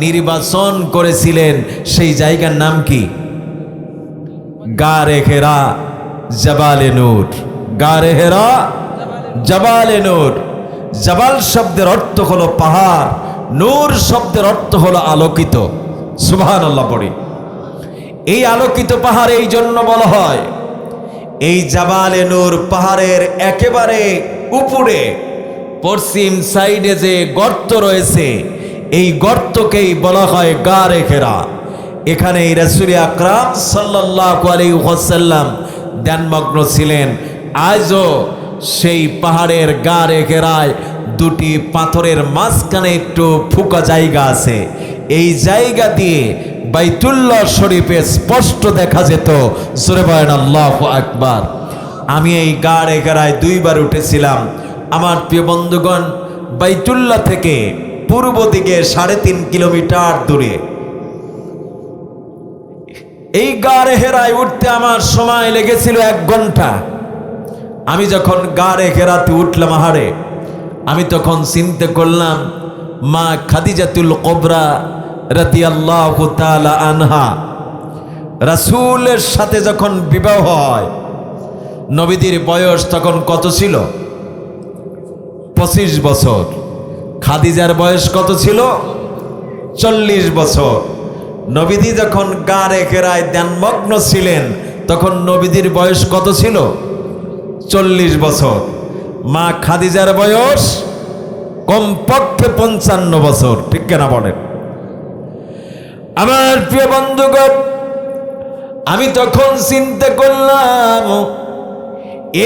নির্বাচন করেছিলেন। সেই জায়গার নাম কি? গারে হেরা জবালে নূর। গারে হেরা জবালে নূর। জবাল শব্দের অর্থ হলো পাহাড়, নূর শব্দের অর্থ হলো আলোকিত। সুবহানাল্লাহ পড়ি। এই আলোকিত পাহাড় এই জন্য বলা হয়, এই জাবালে নূর পাহাড়ের একেবারে উপরে পশ্চিম সাইডে যে গর্ত রয়েছে, এই গর্তকেই বলা হয় গারে হেরা। এখানে রাসূল আকরাম সাল্লাল্লাহু আলাইহি ওয়াসাল্লাম ধ্যানমগ্ন ছিলেন। আজও সেই পাহাড়ের গারে হেরায় দুটি পাথরের মাঝখানে একটু ফুকা জায়গা আছে। এই জায়গা দিয়ে বাইতুল্লাহ শরীফে স্পষ্ট দেখা যেত। জোরে বলেন আল্লাহু আকবার। আমি এই গাড়ে গাড়ায় 2 বার উঠেছিলাম। আমার প্রিয় বন্ধুগণ, বাইতুল্লাহ থেকে পূর্ব দিকে 3.5 কিলোমিটার দূরে এই গাড়ে হেরায় উঠতে আমার সময় লেগেছিল 1 ঘন্টা। আমি যখন গাড়ে হেরাতে উঠলাম আহারে, আমি তখন চিন্তা করলাম মা খাদিজাতুল কুবরা রাদিয়াল্লাহু তাআলা আনহা রাসূলের সাথে যখন বিবাহ হয়, নবীদের বয়স তখন কত ছিল? 25 বছর। খাদিজার বয়স কত ছিল? 40 বছর। নবীজি যখন গারে হেরায় ধ্যানমগ্ন ছিলেন, তখন নবীদের বয়স কত ছিল? 40 বছর। মা খাদিজার বয়স কমপক্ষে 55 বছর। ঠিক কিনা বলেন? আমার প্রিয় বন্ধুগণ, আমি তখন চিন্তা করলাম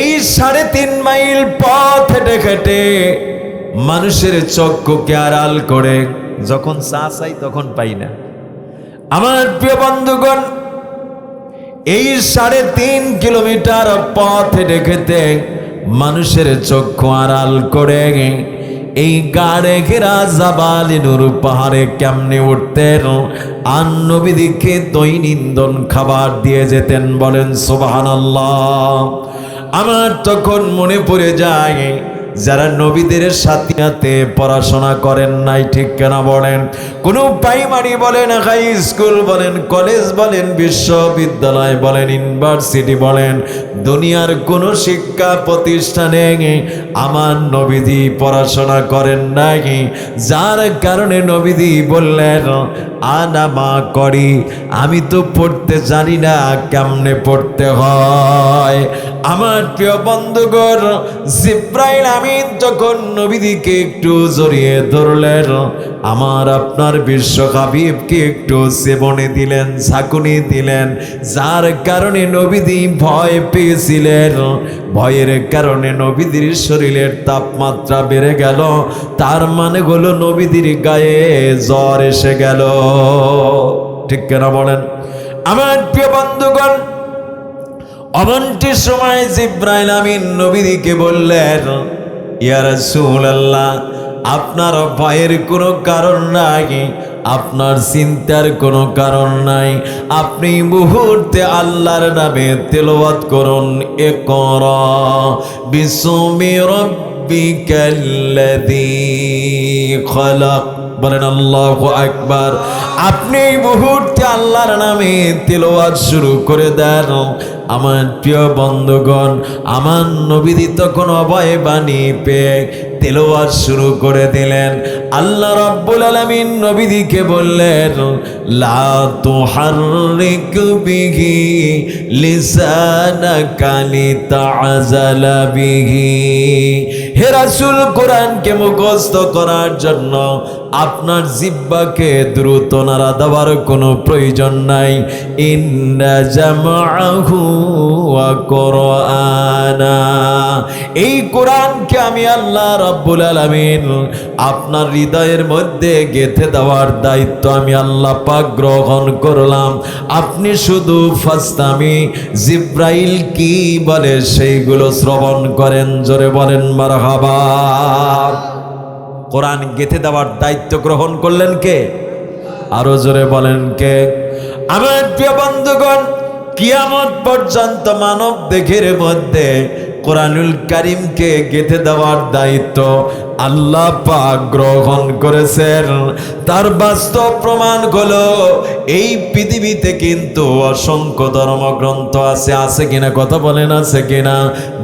এই 3.5 মাইল পথ হেঁটে হেঁটে মানুষের চক্ষুকে আড়াল করে যখন চা চাই তখন পাই না। আমার প্রিয় বন্ধুগণ, এই 3.5 কিলোমিটার পথ হেঁটে হেঁটে মানুষের চক্ষু আড়াল করে এই গাড়ে ঘেরা জাবালে নূর পাহাড়ে কেমনে উঠতেন আর নবীদিকে দৈনন্দিন খাবার দিয়ে যেতেন। বলেন সুবহানাল্লাহ। আমার তখন মনে পড়ে যায় যারা নবীদের সাথে পড়াশোনা করেন নাই, ঠিক কেনা বলেন, কোনো প্রাইমারি বলেন, হাই স্কুল বলেন, কলেজ বলেন, বিশ্ববিদ্যালয় বলেন, ইউনিভার্সিটি বলেন, দুনিয়ার কোনো শিক্ষা প্রতিষ্ঠানে আমার নবীজি পড়াশোনা করেন নাই, যার কারণে নবীজি বললেন আনা মা করি, আমি তো পড়তে জানি না কেমনে পড়তে হয়। আমার প্রিয় বন্ধুগণ, জিব্রাইল আমিন যখন নবীদিকে একটু জড়িয়ে ধরলেন, আমার আপনার বিশ্ব হাবিবকে একটু সেবনে দিলেন, ঝাঁকুনি দিলেন, যার কারণে নবীদি ভয় পেয়েছিলেন। ভয়ের কারণে নবীদের শরীরের তাপমাত্রা বেড়ে গেল। তার মানে হলো নবীদের গায়ে জ্বর এসে গেল। ঠিক কেনা বলেন? আমার প্রিয় বন্ধুগণ, অমনটি সময় জিব্রাইল আমিন নবীকে বললেন, ইয়া রাসূলুল্লাহ, আপনার ভয়ের কোনো কারণ নাই, আপনার চিন্তার কোনো কারণ নাই, আপনি মুহূর্তে আল্লাহর নামে তেলাওয়াত করুন, ইকরা বিসমি রাব্বিকাল্লাযী খালাক। বলেন আল্লাহু আকবার। আপনি এই মুহূর্তে আল্লাহর নামে তেলাওয়াত শুরু করে দেন। আমার প্রিয় বন্ধুগণ, আমার নবীজি তখন অভয় বাণী পেয়ে তেলাওয়াত শুরু করে দিলেন। আল্লাহ রাব্বুল আলামিন নবীজিকে বললেন, লা তুহাররিক বিহি লিসানাকা লিতা'জালা বিহি। হে রাসূল, কোরআনকে মুখস্থ করার জন্য আপনার জিহ্বাকে দ্রুত নাড়া দেওয়ার কোনো প্রয়োজন নাই। ইন্না জামআহু ওয়া কুরআনা, এই কোরআনকে আমি আল্লাহ রাব্বুল আলামিন আপনার হৃদয়ের মধ্যে গেঁথে দেওয়ার দায়িত্ব আমি আল্লাহ পাক গ্রহণ করলাম। আপনি শুধু ফাস্তামি, জিব্রাইল কি বলে সেইগুলো শ্রবণ করেন। জোরে বলেন মারহাবা। কোরআন গেঁথে দেওয়ার দায়িত্ব গ্রহণ করলেন কে? আরো জোরে বলেন কে? আমার প্রিয় বন্ধুগণ, কিয়ামত পর্যন্ত মানব দেহের মধ্যে কোরআনুল কারীমকে গেঁথে দেওয়ার দায়িত্ব আল্লাহ পাক গ্রহণ করেছেন। তার বাস্তব প্রমাণ হলো এই পৃথিবীতে কিন্তু অসংখ্য ধর্মগ্রন্থ আছে। আছে কিনা কথা বলেন, আছে কিনা?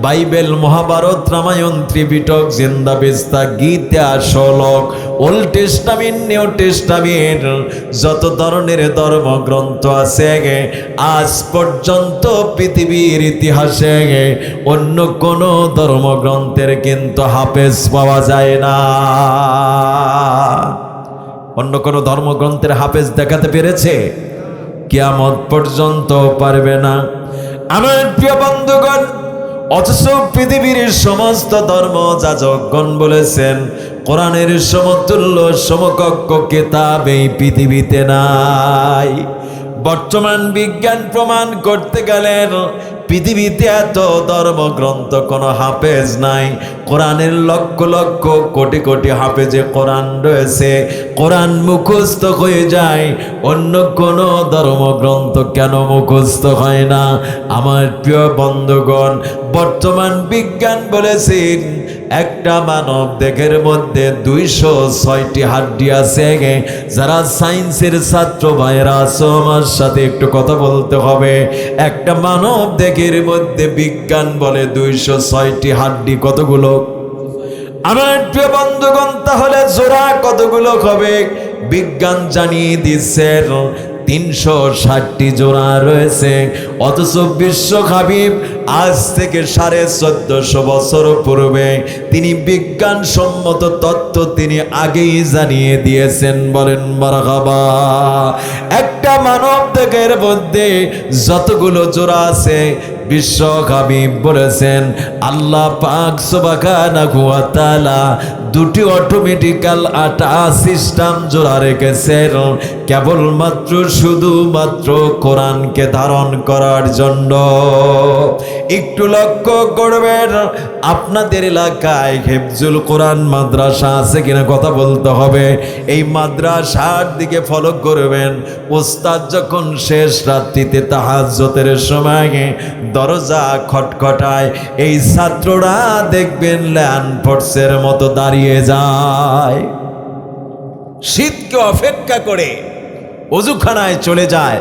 বাইবেল, মহাভারত, রামায়ণ, ত্রিপিটক, জিন্দাবিস্তা, গীতা, শ্লোক, ওল্ড টেস্টামেন্ট, নিউ টেস্টামেন্ট, যত ধরনের ধর্মগ্রন্থ আছে আজ পর্যন্ত পৃথিবীর ইতিহাসে অন্য কোনো ধর্মগ্রন্থের কিন্তু হাফেজ পাওয়া যায় না। অন্য কোনো ধর্মগ্রন্থের হাফেজ দেখাতে পেরেছে? কিয়ামত পর্যন্ত পারবে না। আমার প্রিয় বন্ধুগণ, অথচ পৃথিবীর সমস্ত ধর্ম যাজকগণ বলেছেন কোরআনের সমতুল্য সমকক্ষ কিতাব এই পৃথিবীতে নাই। বর্তমান বিজ্ঞান প্রমাণ করতে গেলেন পৃথিবীতে এত ধর্মগ্রন্থ কোনো হাফেজ নাই। কোরআনের লক্ষ লক্ষ কোটি কোটি হাফেজে কোরআন রয়েছে, কোরআন মুখস্থ হয়ে যায়, অন্য কোনো ধর্মগ্রন্থ কেন মুখস্থ হয় না? আমার প্রিয় বন্ধুগণ, বর্তমান বিজ্ঞান বলেছেন একটা মানব দেহের মধ্যে 206টি হাড্ডি আছে। যারা সায়েন্সের ছাত্র ভাইরা আছো আমার সাথে একটু কথা বলতে হবে। একটা মানব দেহের মধ্যে বিজ্ঞান বলে 206টি হাড্ডি। কতগুলো আমার প্রিয় বন্ধুগণ? তাহলে জোড়া কতগুলো হবে? বিজ্ঞান জানিয়ে দিচ্ছে 360টি জোড়া রয়েছে। অথচ বিশ্ব হাবিব আজ থেকে 1450 বছর পূর্বে তিনি বিজ্ঞানসম্মত তত্ত্ব তিনি আগেই জানিয়ে দিয়েছেন। বলেন মারহাবা। একটা মানব দেহের মধ্যে যতগুলো জোড়া আছে বিশ্ব হাবিব বলেছেন আল্লাহ পাক সুবহানাহু ওয়া তাআলা দুটি অটোমেটিক্যাল আটা সিস্টেম জোড়া রেখেছেন কেবলমাত্র শুধুমাত্র কোরআনকে ধারণ করার জন্য। একটু লক্ষ্য করবেন আপনাদের এলাকায় হিফজুল কোরআন মাদ্রাসা আছে কিনা কথা বলতে হবে। এই মাদ্রাসার দিকে ফলো করবেন। ওস্তাদ যখন শেষ রাত্রিতে তাহাজ্জুদের সময় দরজা খটখটায়, এই ছাত্ররা দেখবেন ল্যান্ড ফোর্সের মতো দাঁড়িয়ে যায়, শীতকে অপেক্ষা করে অজুখানায় চলে যায়,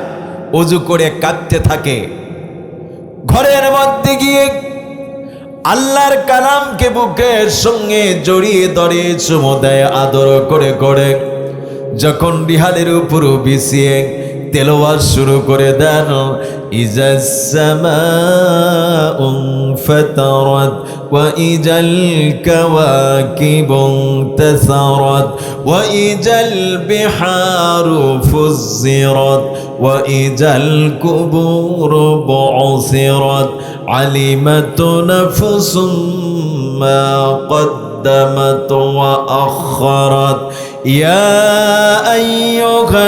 অজু করে কাঁদতে থাকে। ঘরের মধ্যে গিয়ে আল্লাহর কালামকে বুকের সঙ্গে জড়িয়ে ধরে চুমো দেয় আদর করে করে। যখন রিহালের উপর বিছিয়ে তেলাওয়াত শুরু করে দেন, ইজাস সামাউ ফাতারাত ওয়া ইজাল কাওয়াকিবু তাসারাত ওয়া ইজাল বিহারু ফুজ্জিরাত ওয়া ইজাল কুবুরু বু'সিরাত আলিমাত নাফসুম মা قدمت وأخرت يا أيها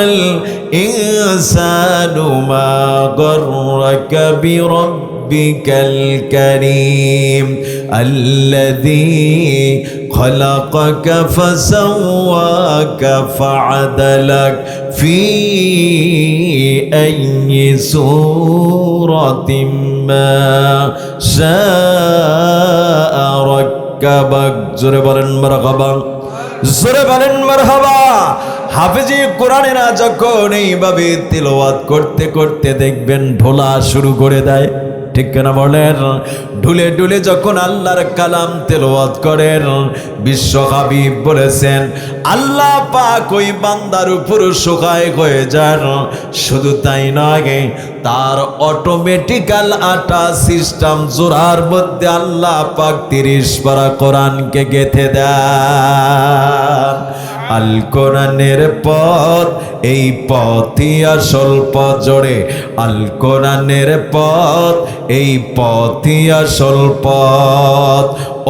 الإنسان ما غرك بربك الكريم الذي خلقك فسواك فعدلك في أي سورة ما شاء ركبك জোরে বলেন মারহাবা, জোরে বলেন মারহাবা। হাফেজি কোরআনেরা যখন এইভাবে তিলাওয়াত করতে করতে দেখবেন ঢোলা শুরু করে দেয়, ঠিক কিনা বলেন? ঢুলে ঢুলে যখন আল্লাহর কালাম তেলাওয়াত করেন, বিশ্ব হাবিব বলেছেন আল্লাহ পাক ওই বান্দার উপর সহায় হয়ে যান। শুধু তাই নয়, তার অটোমেটিক্যাল আটা সিস্টেম জোড়ার মধ্যে আল্লাহ পাক 30 পারা কোরআনকে গেঁথে দেন। আল কোরআনের পথ, এই পথই আসল পথ। জোরে আল কোরআনের পথ, এই পথই আসল পথ।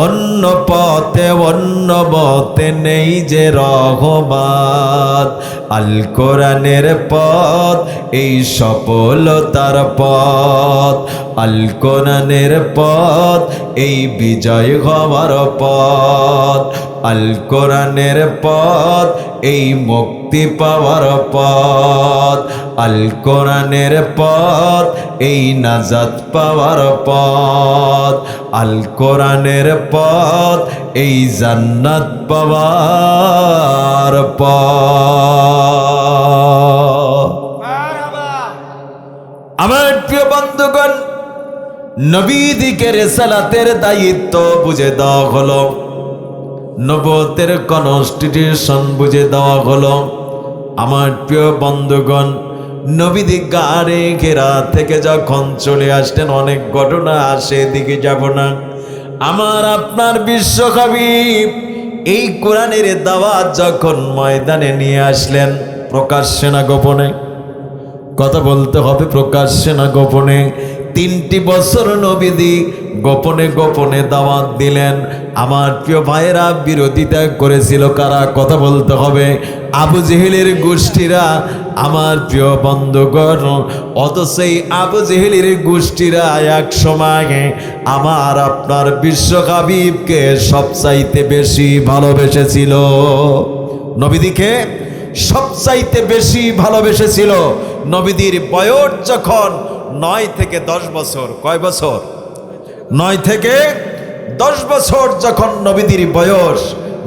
অন্য পথে অন্য মতে নেই যে রহমত। আল কোরআনের পথ, এই সফলতার পথ। আল কোরআনের পথ, এই বিজয় হওয়ার পথ। আল কোরআনের পথ, এই মুক্তি মুক্তি পাওয়ার পথ, আল কোরআনের পথ এই নাজাত পাওয়ার পথ, আল কোরআনের পথ এই জান্নাত পাওয়ার পথ। আমার প্রিয় বন্ধুগণ, নবীদিকে রিসালাতের দায়িত্ব বুঝে দেওয়া হলো, নবুয়তের কনস্টিটিউশন বুঝে দেওয়া হলো। আমার প্রিয় বন্ধুগণ, নবীদি গাড়ে ঘেরা থেকে যখন চলে আসলেন, অনেক ঘটনা আসে, এদিকে যাব না। আমার আপনার বিশ্ব হাবিব এই কোরআনের দাওয়াত যখন ময়দানে নিয়ে আসলেন, প্রকাশ্যে না গোপনে, কথা বলতে হবে, প্রকাশ্যে না গোপনে, 3টি বছর নবীদি গোপনে গোপনে দাওয়াত দিলেন। আমার প্রিয় ভাইয়েরা, বিরোধিতা করেছিল কারা? কথা বলতে হবে, আবু জেহেলের গোষ্ঠীরা। আমার প্রিয় বন্ধুগণ, অথচ এই আবু জেহেলের গোষ্ঠীরা এক সময় আমার আপনার বিশ্ব হাবিবকে সবচাইতে বেশি ভালোবেসেছিল, নবীদিকে সবচাইতে বেশি ভালোবেসেছিল। নবীদের বয়স যখন 9 থেকে 10 বছর, কয় বছর? 9 থেকে 10 বছর যখন নবীদের বয়স,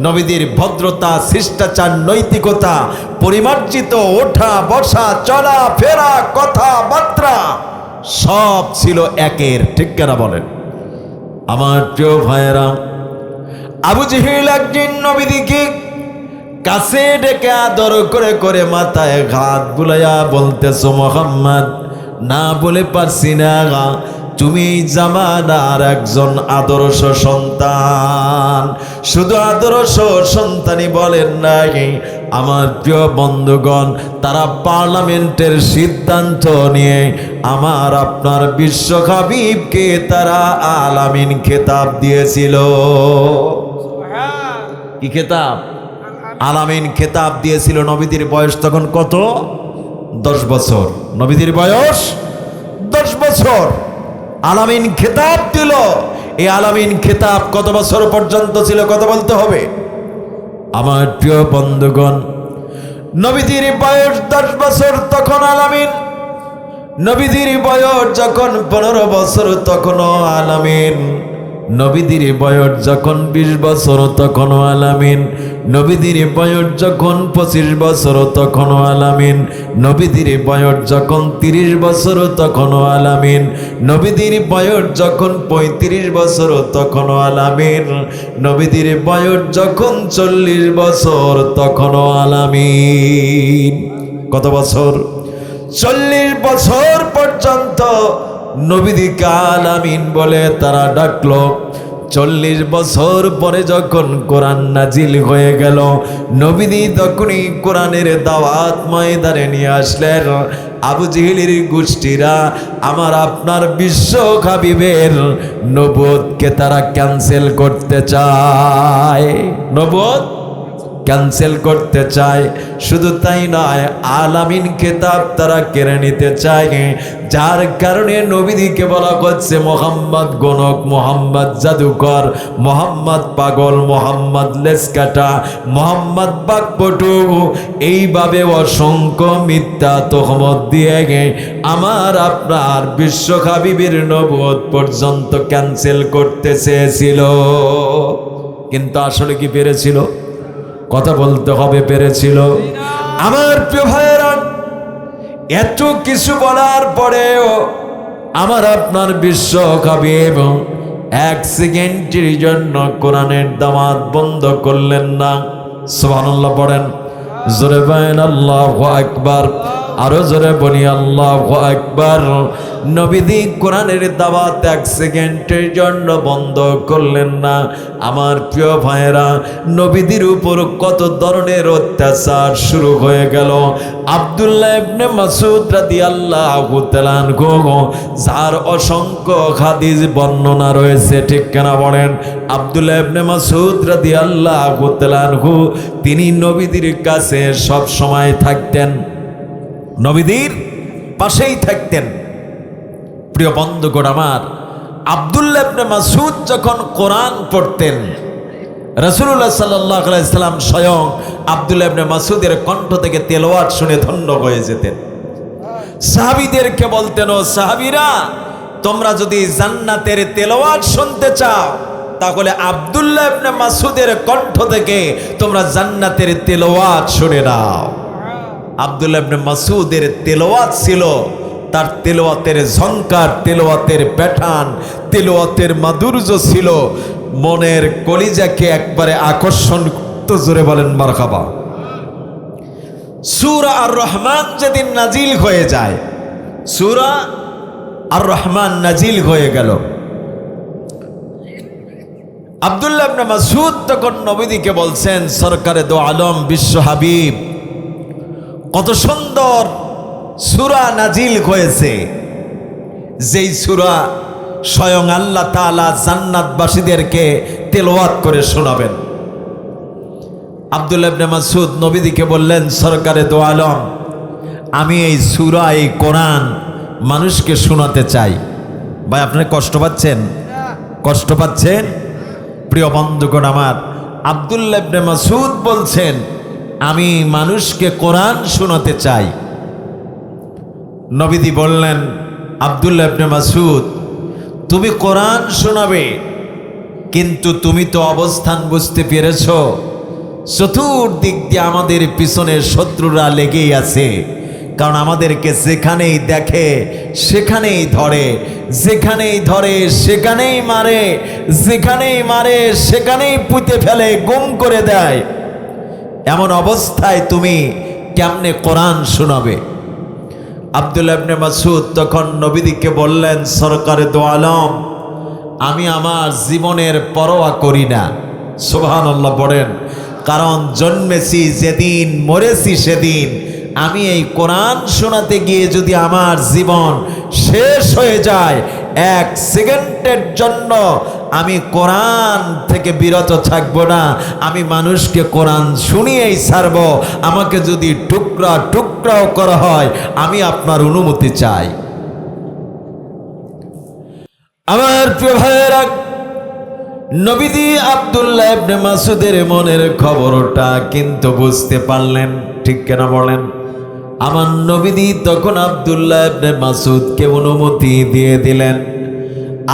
নবীদের ভদ্রতা, শিষ্টাচার, নৈতিকতা, পরিমার্জিত ওঠা বসা, চলা ফেরা, কথাবার্তা সব ছিল একের, ঠিক কেনা বলেন? আমার প্রিয় ভাইয়েরা, আবু জেহেল একদিন নবীদিকে কাছে ডেকে আদর করে করে মাথায় হাত বুলাইয়া বলতেছো, মুহাম্মদ, না বলে পারছি না, তুমি এই জামানার একজন আদর্শ সন্তান। শুধু আদর্শ সন্তানই বলেন নাই, আমার প্রিয় বন্ধুগণ, তারা পার্লামেন্টের সিদ্ধান্ত নিয়ে আমার আপনার বিশ্ব হাবিবকে তারা আলামিন খেতাব দিয়েছিল। কি খেতাব? আলামিন খেতাব দিয়েছিল। নবীদের বয়স তখন কত? 10 বছর। নবীদের বয়স 10 বছর, আলামিন খেতাব দিল। এই আলামিন খেতাব কত বছর পর্যন্ত ছিল? কথা বলতে হবে। আমার প্রিয় বন্ধুগণ, নবীদের বয়স 10 বছর তখন আলামিন, নবীদের বয়স যখন 15 বছর তখনও আলামিন, নবীদের বয়স যখন 20 বছর তখনও আলামিন, নবীদের বয়স যখন 25 বছর তখনও আলামিন, নবীদের বয়স যখন 30 বছর তখনও আলামিন, নবীদের বয়স যখন 35 বছর তখনও আলামিন, নবীদের বয়স যখন 40 বছর তখনও আলামিন। কত বছর? 40 বছর পর্যন্ত নবীদিকে আলামিন বলে তারা ডাকলো। 40 বছর পরে যখন কোরআন নাজিল হয়ে গেল, নবীদি তখনই কোরআনের দাওয়াত ময়দানে নিয়ে আসলেন। আবু জেহেলের গোষ্ঠীরা আমার আপনার বিশ্ব হাবিবের নবুয়তকে তারা ক্যান্সেল করতে চায়, নবুয়ত ক্যান্সেল করতে চায়। শুধু তাই নয়, আলামিন খেতাব তারা কেড়ে নিতে চায়, যার কারণে নবীদিকে বলা হচ্ছে মোহাম্মদ গণক, মোহাম্মদ জাদুকর, মোহাম্মদ পাগল, মোহাম্মদ লেসকাটা, মোহাম্মদ বাকপটু। এইভাবে অসংখ্য মিথ্যা তহমত দিয়ে আমার আপনার বিশ্ব হাবিবের নবুয়ত পর্যন্ত ক্যান্সেল করতে চেয়েছিল। কিন্তু আসলে কি পেরেছিল? কথা বলতে হবে, পেরেছিল? আমার প্রিয় ভাইয়েরা, এত কিছু বলার পরেও আমার আপনার বিশ্ব হাবিব 1 সেকেন্ডের জন্য কোরআনের দাওয়াত বন্ধ করলেন না। সুবহানাল্লাহ পড়েন, জোরে বলেন আল্লাহু আকবার, আরো জোরে বলি আল্লাহু আকবার। নবীদি কোরআনের দাওয়াত 1 সেকেন্ডের জন্য বন্ধ করলেন না। আমার প্রিয় ভাইয়েরা, নবীদের উপর কত ধরনের অত্যাচার শুরু হয়ে গেল। আব্দুল্লাহ ইবনে মাসউদ রাদিয়াল্লাহু তাআলা আনহু, যার অসংখ্য হাদিস বর্ণনা রয়েছে, ঠিক কেনা বলেন? আব্দুল্লাহ ইবনে মাসউদ রাদিয়াল্লাহু তাআলা আনহু, তিনি নবীদের কাছে সব সময় থাকতেন, নবীদের পাশেই থাকতেন। প্রিয় বন্ধুগণ আমার, আব্দুল্লাহ ইবনে মাসউদ যখন কোরআন পড়তেন, রাসূলুল্লাহ সাল্লাল্লাহু আলাইহি সাল্লাম স্বয়ং আব্দুল্লাহ ইবনে মাসউদের কণ্ঠ থেকে তেলাওয়াত শুনে ধন্য হয়ে যেতেন। সাহাবীদেরকে বলতেন, ও সাহাবীরা, তোমরা যদি জান্নাতের তেলাওয়াত শুনতে চাও তাহলে আব্দুল্লাহ ইবনে মাসউদের কণ্ঠ থেকে তোমরা জান্নাতের তেলাওয়াত শুনে নাও। আব্দুল্লাহ ইবনে মাসউদের তেলাওয়াত ছিল, তার তেলাওয়াতের ঝংকার, তেলাওয়াতের প্যাটার্ন, তেলাওয়াতের মাধুর্য ছিল মনের কলিজাকে একবারে আকর্ষণ করত। জোরে বলেন মারহাবা। সূরা আর রহমান যেদিন নাজিল হয়ে যায়, সূরা আর রহমান নাজিল হয়ে গেল, আব্দুল্লাহ ইবনে মাসউদ তখন নবীকে বলছেন, সরকারে দো আলম বিশ্ব হাবিব, কত সুন্দর সূরা নাজিল হয়েছে, যেই সূরা স্বয়ং আল্লাহ তাআলা জান্নাতবাসীদেরকে তেলাওয়াত করে শোনাবেন। আব্দুল্লাহ ইবনে মাসউদ নবীকে বললেন, সরকারে দো আলম, আমি এই সূরা, এই কোরআন মানুষকে শোনাতে চাই। ভাই, আপনারা কষ্ট পাচ্ছেন? কষ্ট পাচ্ছেন? প্রিয় বন্ধুগণ আমার, আব্দুল্লাহ ইবনে মাসউদ বলছেন, আমি মানুষকে কোরআন শোনাতে চাই। নবীজি বললেন, আব্দুল্লাহ ইবনে মাসউদ, তুমি কোরআন শোনাবে, কিন্তু তুমি তো অবস্থান বুঝতে পেরেছ, চতুর্দিক দিয়ে আমাদের পিছনে শত্রুরা লেগেই আছে। কারণ আমাদেরকে যেখানেই দেখে সেখানেই ধরে, যেখানেই ধরে সেখানেই মারে, যেখানেই মারে সেখানেই পুঁতে ফেলে, গুম করে দেয়। এমন অবস্থায় তুমি কেমনে কোরআন শোনাবে? আব্দুল্লাহ ইবনে মাসউদ তখন নবীকে বললেন, সরকারে দো আলম, আমি আমার জীবনের পরোয়া করি না। সুবহানাল্লাহ বলেন। কারণ জন্মেছি যেদিন, মরেছি সেদিন। আমি এই কোরআন শোনাতে গিয়ে যদি আমার জীবন শেষ হয়ে যায়, এক সেকেন্ডের জন্য আমি কোরআন থেকে বিরত থাকবো না। আমি মানুষকে কোরআন শুনিয়েই ছাড়ব। আমাকে যদি টুকরা টুকরাও করা হয়, আমি আপনার অনুমতি চাই। আমার প্রিয় ভাইয়েরা, নবীজি আব্দুল্লাহ ইবনে মাসউদের মনের খবরটা কিন্তু বুঝতে পারলেন, ঠিক কিনা বলেন? আমার নবীজি তখন আব্দুল্লাহ ইবনে মাসউদকে অনুমতি দিয়ে দিলেন।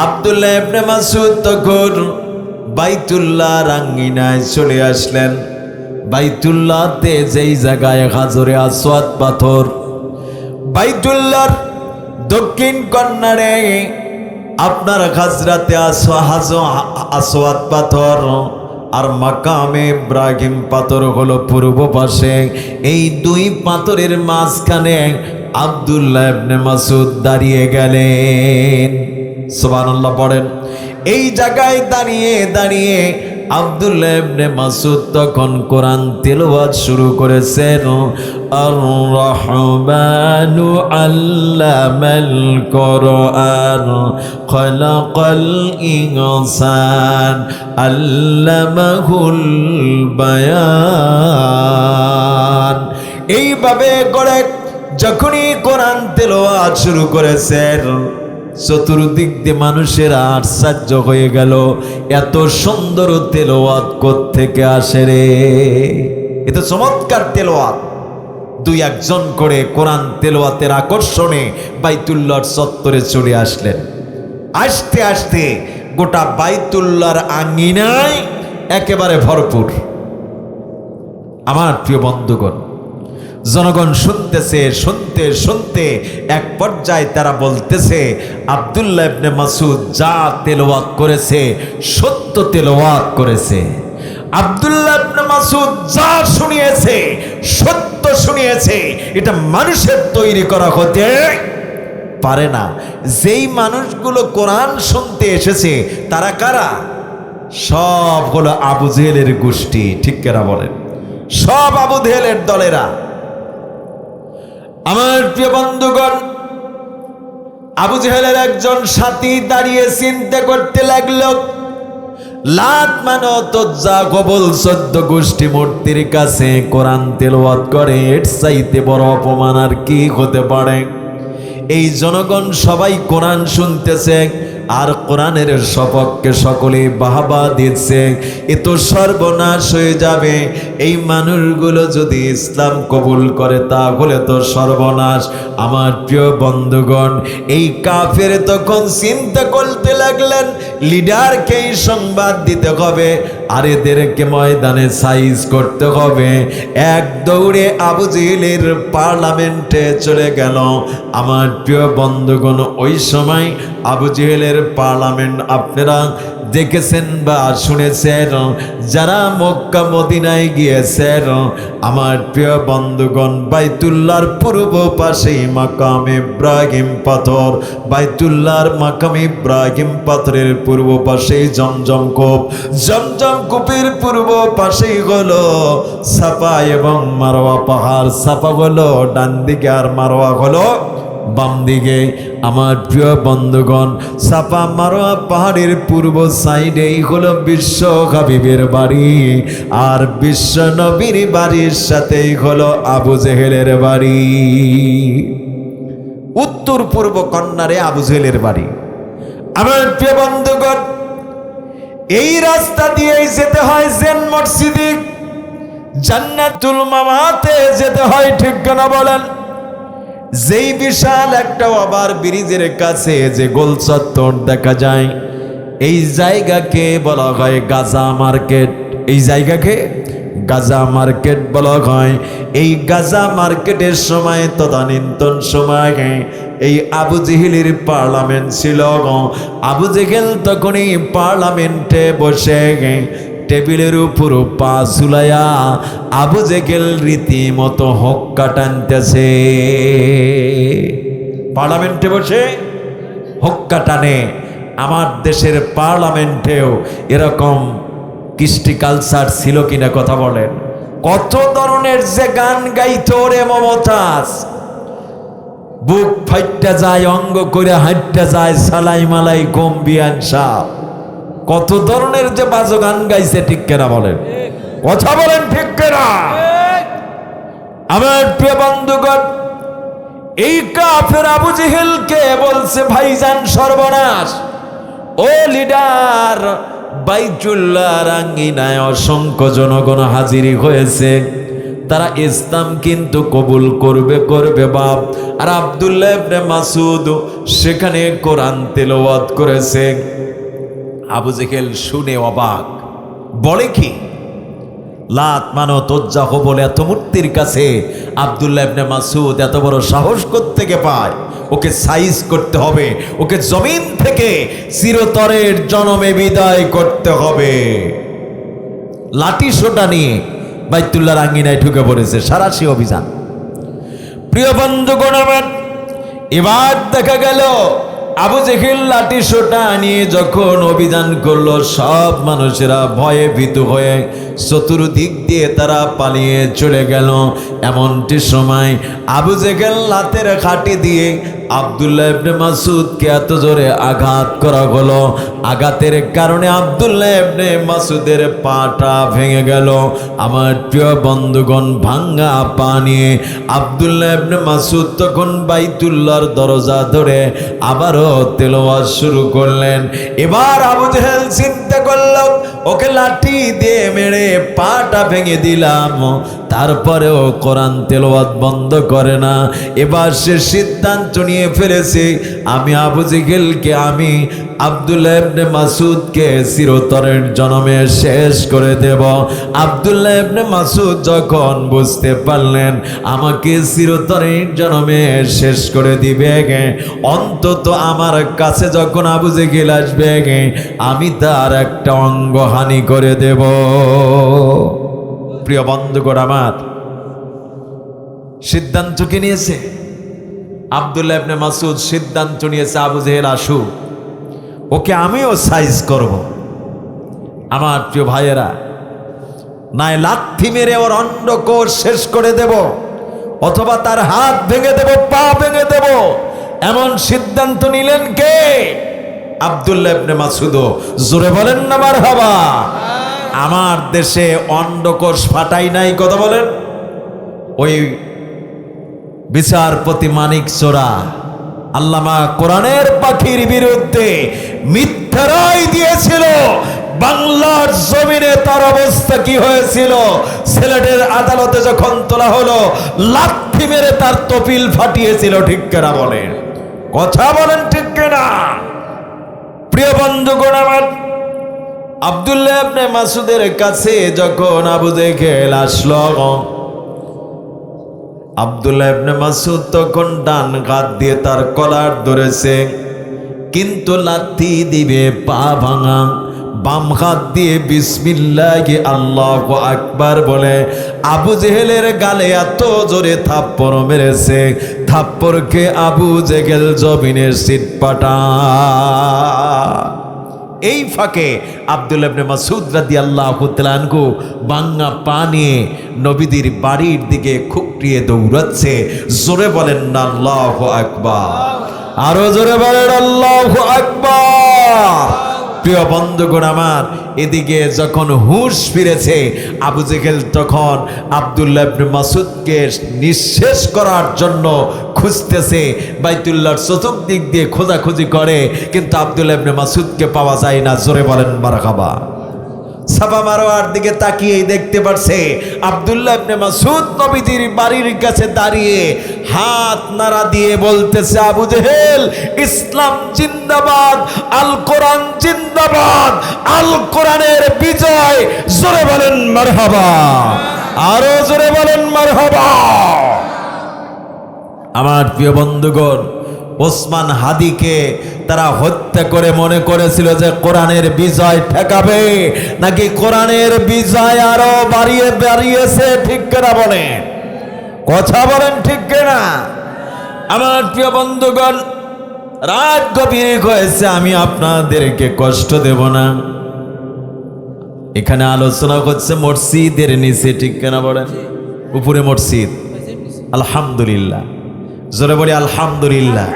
আব্দুল্লাহ ইবনে মাসউদ তখন বাইতুল্লাহর আঙ্গিনায় চলে আসলেন। বাইতুল্লাহতে যেই জায়গায় হাজরে আসওয়াদ পাথর, বাইতুল্লাহর দক্ষিণ কর্নারে আপনার হাজরাতে আসওয়াদ পাথর, আর মাকামে ইব্রাহিম পাথর হলো পূর্ব পাশে। এই দুই পাথরের মাঝখানে আব্দুল্লাহ ইবনে মাসউদ দাঁড়িয়ে গেলেন। সুবহানাল্লাহ পড়েন। এই জায়গায় দাঁড়িয়ে দাঁড়িয়ে আব্দুল্লাহ ইবনে মাসউদ তখন কোরআন তেলাওয়াত শুরু করেছেন। আর রহমানু আল্লামাল কোরআন খলাকাল ইনসান আল্লামাহুল বায়ান। এইভাবে করে যখনই কোরআন তেলাওয়াত শুরু করেছেন, চতুর্দিক দিয়ে মানুষের আশ্চর্য হয়ে গেল, এত সুন্দর তেলাওয়াত কোত্থেকে আসে রে? এত চমৎকার তেলাওয়াত। দুই একজন করে কোরআন তেলাওয়াতের আকর্ষণে বাইতুল্লাহর চত্বরে চলে আসলেন। আসতে আসতে গোটা বাইতুল্লাহর আঙ্গিনায় একেবারে ভরপুর। আমার প্রিয় বন্ধুগণ, জনগণ শুনতেছে, শুনতে শুনতে এক পর্যায়ে তারা বলতেছে, আব্দুল্লাহ ইবনে মাসউদ যা তেলাওয়াত করেছে সত্য তেলাওয়াত করেছে। আব্দুল্লাহ ইবনে মাসউদ যা শুনিয়েছে সত্য শুনিয়েছে। এটা মানুষের তৈরি করা হতে পারে না। যেই মানুষগুলো কোরআন শুনতে এসেছে তারা কারা? সব হলো আবু জেহেলের গোষ্ঠী, ঠিক কিনা বলেন? সব আবু জেহেলের দলেরা। আমার প্রিয় বন্ধুগণ, আবু জেহেলের একজন সাথী দাঁড়িয়ে চিন্তা করতে লাগলো, লাত মানত যা কবল 14 গোষ্ঠী মূর্তির কাছে কোরআন তেলাওয়াত করে, এর চাইতে বড় অপমান আর কি হতে পারে? এই জনগণ সবাই কোরআন শুনতেছে, আর কোরআনের সপক্ষে সকলে বাহবা দিচ্ছে, এ তো সর্বনাশ হয়ে যাবে। এই মানুষগুলো যদি ইসলাম কবুল করে তাহলে তো সর্বনাশ। আমার প্রিয় বন্ধুগণ, এই কাফের তখন চিন্তা করতে লাগলেন লিডারকেই সংবাদ দিতে হবে, আর এদেরকে ময়দানে সাইজ করতে হবে। এক দৌড়ে আবু জেহেলের পার্লামেন্টে চলে গেল। আমার প্রিয় বন্ধুগণ, ওই সময় আবু জেহেলের পার্লামেন্ট আপনারা দেখেছেন বা শুনেছেন, যারা মক্কা মদিনায় গিয়েছেন। আমার প্রিয় বন্ধুগণ, বাইতুল্লাহর পূর্ব পাশেই মাকাম ইব্রাহিম পাথর, বাইতুল্লাহর মাকাম ইব্রাহিম পাথরের পূর্ব পাশেই জমজম কূপ, জমজম কূপের পূর্ব পাশেই হলো সাফা এবং মারওয়া পাহাড়। সাফা হলো ডান দিকে আর মারওয়া হলো বাম দিকে। আমার প্রিয় বন্ধুগণ, সাফা মারওয়া পাহাড়ের পূর্ব সাইডেই হলো বিশ্ব হাবিবের বাড়ি, আর বিশ্ব নবীর বাড়ির সাথেই হলো আবু জেহেলের বাড়ি। উত্তর পূর্ব কর্নারে আবু জেহেলের বাড়ি। আমার প্রিয় বন্ধুগণ, এই রাস্তা দিয়েই যেতে হয় জেন মসজিদে, জান্নাতুল মামাতে যেতে হয়, ঠিক না বলেন? যেই বিশাল একটা ওভার ব্রিজের কাছে যে গোল চত্বর দেখা যায়, এই জায়গাকে বলা হয় গাজা মার্কেট। এই জায়গাকে গাজা মার্কেট বলা হয়। এই গাজা মার্কেটের সময় তদানীন্তন সময় এই আবু জেহেলের পার্লামেন্ট ছিল। আবু জেহেল তখন এই পার্লামেন্টে বসে টেবিলের উপর পা ঝুলাইয়া আবু জেহেল রীতিমতো হক্কা টানতেছে। পার্লামেন্টে বসে হক্কা টানে। আমার দেশের পার্লামেন্টেও এরকম কৃষ্টি কালচার ছিল কিনা কথা বলেন? কত ধরনের যে গান গাইতো রে মমতাজ, বুক ফাইটটা যায়, অঙ্গ করে হাঁটটা যায়, সালাই মালাই কম্বিয়ান সাহ, কত ধরনের যে বাজো গান গাইছে, ঠিক কেনা বলেন? কথা বলেন ঠিক কেনা? আমার প্রিয় বন্ধুগণ, এই কাফের আবু জেহেলকে বলছে ভাইজান সর্বনাশ। ও লিডার, বাইতুল্লাহর আঙ্গিনায় অসংখ্য জনগণ হাজিরি হয়েছে, তারা ইসলাম কিন্তু কবুল করবে বাপ। আর আব্দুল্লাহ ইবনে মাসউদ সেখানে কোরআন তেলাওয়াত করেছে। আবু জেহেল শুনে অবাক, বলে কি লাত মানত উজ্জা হবল এত মূর্তির কাছে আব্দুল্লাহ ইবনে মাসউদ এত বড় সাহস কোত্থেকে পায়? ওকে সাইজ করতে হবে, ওকে জমিন থেকে চিরতরের জনমে বিদায় করতে হবে। লাঠি সোটা নিয়ে বাইতুল্লাহর আঙ্গিনায় ঢুকে পড়েছে, সারাশি অভিযান। প্রিয় বন্ধুগণ আমার, এবার দেখা গেল আবু জেহেল লাঠি সোটা নিয়ে যখন অভিযান করলো, সব মানুষেরা ভয়ে ভীতু হয়ে চতুর্দিক দিয়ে তারা পালিয়ে চলে গেল। এমনটি সময় আবু জেহেল লাতের খাটি দিয়ে আব্দুল্লাহ ইবনে মাসউদকে এত জোরে আঘাত করা হলো, আঘাতের কারণে আব্দুল্লাহ ইবনে মাসউদের পাটা ভেঙে গেল। আমার প্রিয় বন্ধুগণ, ভাঙ্গা পা নিয়ে আব্দুল্লাহ ইবনে মাসউদ তখন বাইতুল্লাহর দরজা ধরে আবারও তেলাওয়াত শুরু করলেন। এবার আবু জেহেল চিন্তা করল, ওকে লাঠি দিয়ে মেরে পাটা ভেঙে দিলাম, তারপরেও কোরআন তেলাওয়াত বন্ধ করে না। এবার সে সিদ্ধান্ত নিয়ে ফেলেছে, আমি আবু জেহেলকে, আমি আব্দুল্লাহ ইবনে মাসউদকে চিরতরের জনমে শেষ করে দেব। আব্দুল্লাহ ইবনে মাসউদ যখন বুঝতে পারলেন আমাকে চিরতরের জনমে শেষ করে দিবে, অন্তত আমার কাছে যখন আবু জেহেল আসবে আমি তার একটা অঙ্গ হানি করে দেব। প্রিয় বন্ধুগণ আমার, সিদ্ধান্ত কি নিয়েছে? আব্দুল্লাহ ইবনে মাসউদ সিদ্ধান্ত নিয়েছে আবু জেহেল আসুক, ওকে আমিও সাইজ করব। আমার প্রিয় ভাইয়েরা, নাই লাথি মেরে ওর অন্ডকোষ শেষ করে দেব, অথবা তার হাত ভেঙে দেব, পা ভেঙে দেব, এমন সিদ্ধান্ত নিলেন কে? আব্দুল্লাহ ইবনে মাসউদ। জোরে বলেন না মারহাবা। আমার দেশে অন্ডকোষ ফাটাই নাই, কথা বলেন। ওই বিচারপতি মানিক চোরা আল্লামা কোরআনের পাখির বিরুদ্ধে মিথ্যা রায় দিয়েছিল, বাংলার জমিনে তার অবস্থা কি হয়েছিল? সিলেটের আদালতে যখন তোলা হলো, লাথি মেরে তার তপিল ফাটিয়েছিল। ঠিক কিনা বলেন? কথা বলেন ঠিক কিনা? প্রিয় বন্ধুগণ আমার, আব্দুল্লাহ ইবনে মাসউদের কাছে যখন আবু জেহেল আসলো, আব্দুল্লাহ ইবনে মাসউদ তখন ডান হাত দিয়ে তার কলার ধরেছে, কিন্তু লাথি দিবে পা ভাঙা। বাম হাত দিয়ে বিসমিল্লাহি আল্লাহু আকবার বলে আবু জেহেলের গালে এত জোরে থাপ্পড় মেরেছে, থাপ্পড়কে আবু জেহেল জমিনে সিটপাটা। এই ফাঁকে আব্দুল্লাহ ইবনে মাসউদ রাদিয়াল্লাহু তাআলা আনহু বাঙ্গা পা নিয়ে নবীদের বাড়ির দিকে খুকরিয়ে দৌড়াচ্ছে। জোরে বলেন না আল্লাহু আকবার, আরো জোরে বলেন আল্লাহু আকবার। প্রিয় বন্ধুগণ আমার, এদিকে যখন হুঁশ ফিরেছে, আবু জেহেল তখন আব্দুল্লাহ ইবনে মাসউদকে নিঃশেষ করার জন্য খুঁজতেছে, বাইতুল্লাহর চতুর্দিক দিয়ে খোঁজাখুঁজি করে, কিন্তু আব্দুল্লাহ ইবনে মাসউদকে পাওয়া যায় না। জোরে বলেন মারহাবা। সাফা মারওয়ার দিকে তাকিয়েই দেখতে পারছে আব্দুল্লাহ ইবনে মাসউদ নবীজির বাড়ির কাছে দাঁড়িয়ে হাত নাড়া দিয়ে বলতেছে, আবু জেহেল, ইসলাম জিন্দাবাদ, আল কোরআন জিন্দাবাদ, আল কোরআনের বিজয়। জোরে বলেন মারহাবা, আরো জোরে বলেন মারহাবা। আমার প্রিয় বন্ধুগণ, ওসমান হাদিকে তারা হত্যা করে মনে করেছিল যে কোরআনের বিজয় ঠেকাবে, নাকি কোরআনের বিজয় আরো বাড়িয়েছে। ঠিক কিনা বলেন? কথা বলেন ঠিক কিনা? আমার প্রিয় বন্ধুগণ, রাত গভীর হয়েছে, আমি আপনাদেরকে কষ্ট দেব না। এখানে আলোচনা হচ্ছে মসজিদের নিচে। ঠিক কিনা বলেন? উপরে মসজিদ। আলহামদুলিল্লাহ, জোরে বলি আলহামদুলিল্লাহ।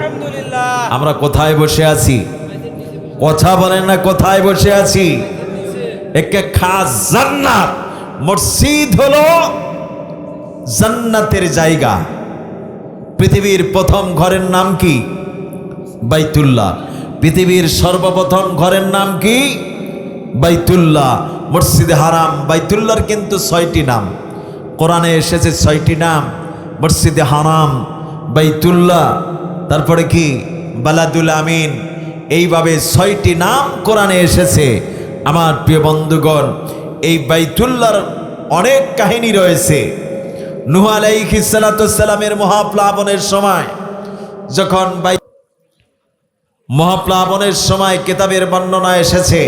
আমরা কোথায় বসে আছি? কথা বলেন না, কোথায় বসে আছি? একে খাস জান্নাত। মসজিদ হলো জান্নাতের জায়গা। পৃথিবীর প্রথম ঘরের নাম কি? বাইতুল্লাহ। পৃথিবীর সর্বপ্রথম ঘরের নাম কি? বাইতুল্লাহ। মসজিদে হারাম, বাইতুল্লাহর কিন্তু 6টি নাম। কোরআনে এসেছে 6টি নাম। মসজিদে হারাম, বাইতুল্লাহ, তারপরে কি বালাদুল আমিন। এইভাবে 6টি নাম কোরআনে এসেছে। আমার প্রিয় বন্ধুগণ, এই বাইতুল্লাহর অনেক কাহিনী রয়েছে। নূহ আলাইহিস সালামের মহাপ্লাবনের সময়, যখন মহাপ্লাবনের সময় কিতাবের বর্ণনা এসেছে,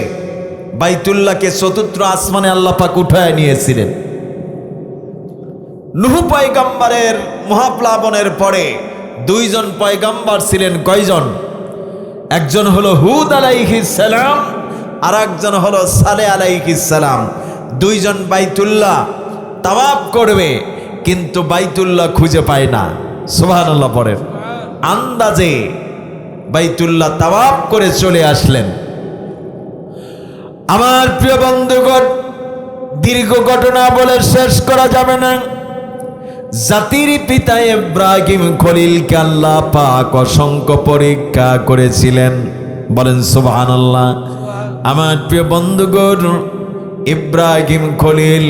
বাইতুল্লাহকে চতুর্থ আসমানে আল্লাহ পাক উঠায় নিয়েছিলেন। নূহ পয়গম্বরের মহাপ্লাবনের পরে 2 জন পয়গম্বর ছিলেন। কয়জন? একজন হলো হুদ আলাইহিস সালাম, আর একজন হলো সালেহ আলাইহিস সালাম। 2 জন বাইতুল্লাহ তাওয়াফ করবে, কিন্তু বাইতুল্লাহ খুঁজে পায় না। সুবহানাল্লাহ পড়েন। আন্দাজে বাইতুল্লাহ তাওয়াফ করে চলে আসলেন। আমার প্রিয় বন্ধুগণ, দীর্ঘ ঘটনা বলে শেষ করা যাবে না। জাতির পিতা ইব্রাহিম খলিলকে আল্লাহ পাক অসংখ্য পরীক্ষা করেছিলেন। বলেন সুবহানাল্লাহ। আমার প্রিয় বন্ধুগণ, ইব্রাহিম খলিল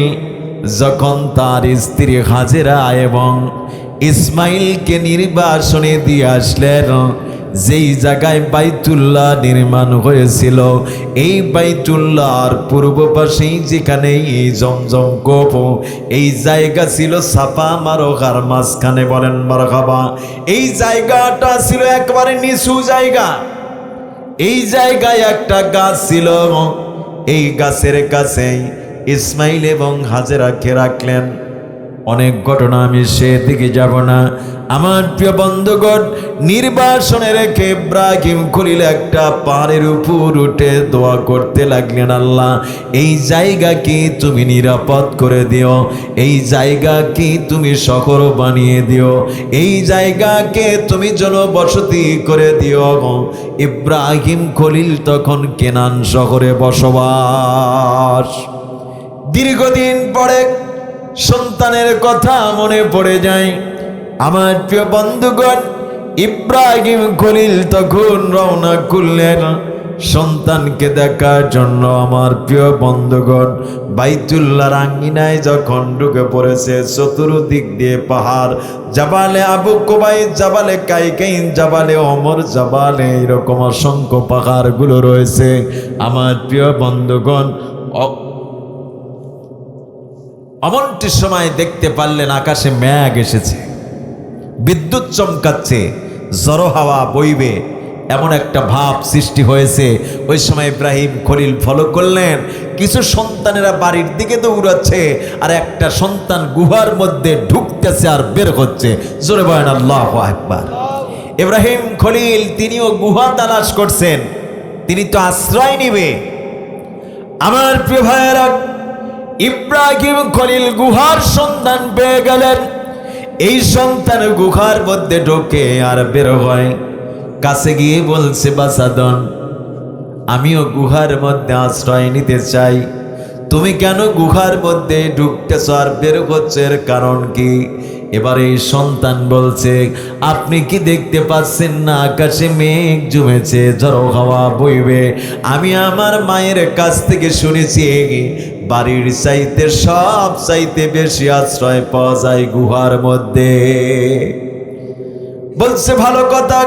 যখন তার স্ত্রী হাজেরা এবং ইসমাইলকে নির্বাসনে দিয়ে আসলেন, যেই জায়গায় বাইতুল্লাহ নির্মাণ হয়েছিল, এই বাইতুল্লাহর পূর্ব পাশেই যেখানে এই জমজম কূপ, এই জায়গা ছিল সাফা মারোয়ার মাঝখানে। বলেন মারহাবা। এই জায়গাটা ছিল একবারে নিচু জায়গা। এই জায়গায় একটা গাছ ছিল, এই গাছের কাছেই ইসমাইল এবং হাজেরাকে রাখলেন। অনেক ঘটনা, আমি সেদিকে যাব না। আমার প্রিয় বন্ধুগণ, নির্বাসনে রেখে ইব্রাহিম খলিল একটা পাহাড়ের উপর উঠে দোয়া করতে লাগলেন, আল্লাহ এই জায়গাকে তুমি নিরাপদ করে দিও, এই জায়গাকে তুমি শহর বানিয়ে দিও, এই জায়গাকে তুমি জনবসতি করে দিও। ইব্রাহিম খলিল তখন কেনান শহরে বসবাস। দীর্ঘদিন পরে সন্তানের কথা মনে পড়ে যায়। আমার প্রিয় বন্ধুগণ, ইব্রাহিম খলিল তখন রওনা করলেন সন্তানকে দেখার জন্য আমার প্রিয় বন্ধুগণ বাইতুল্লাহর আঙ্গিনায় যখন ঢুকে পড়েছে, চতুর্দিক দিয়ে পাহাড়, জাবালে আবু কুবাইস, জাবালে কাইকাইন, জাবালে ওমর, জাবালে এরকম অসংখ্য পাহাড়গুলো রয়েছে। আমার প্রিয় বন্ধুগণ, এমনটি সময় দেখতে পারলেন আকাশে মেঘ এসেছে, বিদ্যুৎ চমকাচ্ছে, ঝড়ো হাওয়া বইবে, এমন একটা ভাব সৃষ্টি হয়েছে। ওই সময় ইব্রাহিম খলিল ফলো করলেন, কিছু সন্তানেরা বাড়ির দিকে দৌড়াচ্ছে, আর একটা সন্তান গুহার মধ্যে ঢুকতেছে আর বের হচ্ছে। জোরে বলেন আল্লাহু আকবার। ইব্রাহিম খলিল তিনিও গুহা তালাশ করছেন, তিনি তো আশ্রয় নিবে। আমার প্রিয় ভাইয়েরা, ইব্রাহিম খলিল গুহার সন্ধান পেয়ে গেলেন। এই সন্তান গুহার মধ্যে ঢোকে আর বের হয়, কাছে গিয়ে বলছে, বাসাদন, আমিও গুহার মধ্যে আশ্রয় নিতে চাই, তুমি কেন গুহার মধ্যে ঢুকতেছ আর বের হচ্ছে, এর কারণ কি? এবার এই সন্তান বলছে, আপনি কি দেখতে পাচ্ছেন না আকাশে মেঘ জমেছে, ঝড়ো হাওয়া বইবে? আমি আমার মায়ের কাছ থেকে শুনেছি বাড়ির চাইতে সব চাইতে বেশি আশ্রয় পাওয়া যায় গুহার মধ্যে। বলছে, ভালো কথা,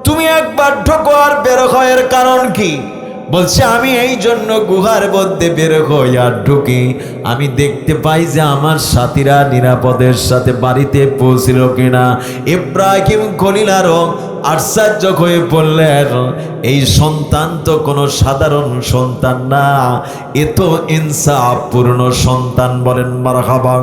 তুমি একবার ঢোকো আর বের হয়, এর কারণ কি? বলছে, আমি এই জন্য গুহার মধ্যে বের হই আর ঢুকি, আমি দেখতে পাই যে আমার সাথীরা নিরাপদের সাথে বাড়িতে পৌঁছিল কিনা। ইব্রাহিম খলিল আরো আশ্চর্য হয়ে পড়লেন, এই সন্তান তো কোনো সাধারণ সন্তান না, এ তো ইনসাফ পূর্ণ সন্তান। বলেন মারহাবা,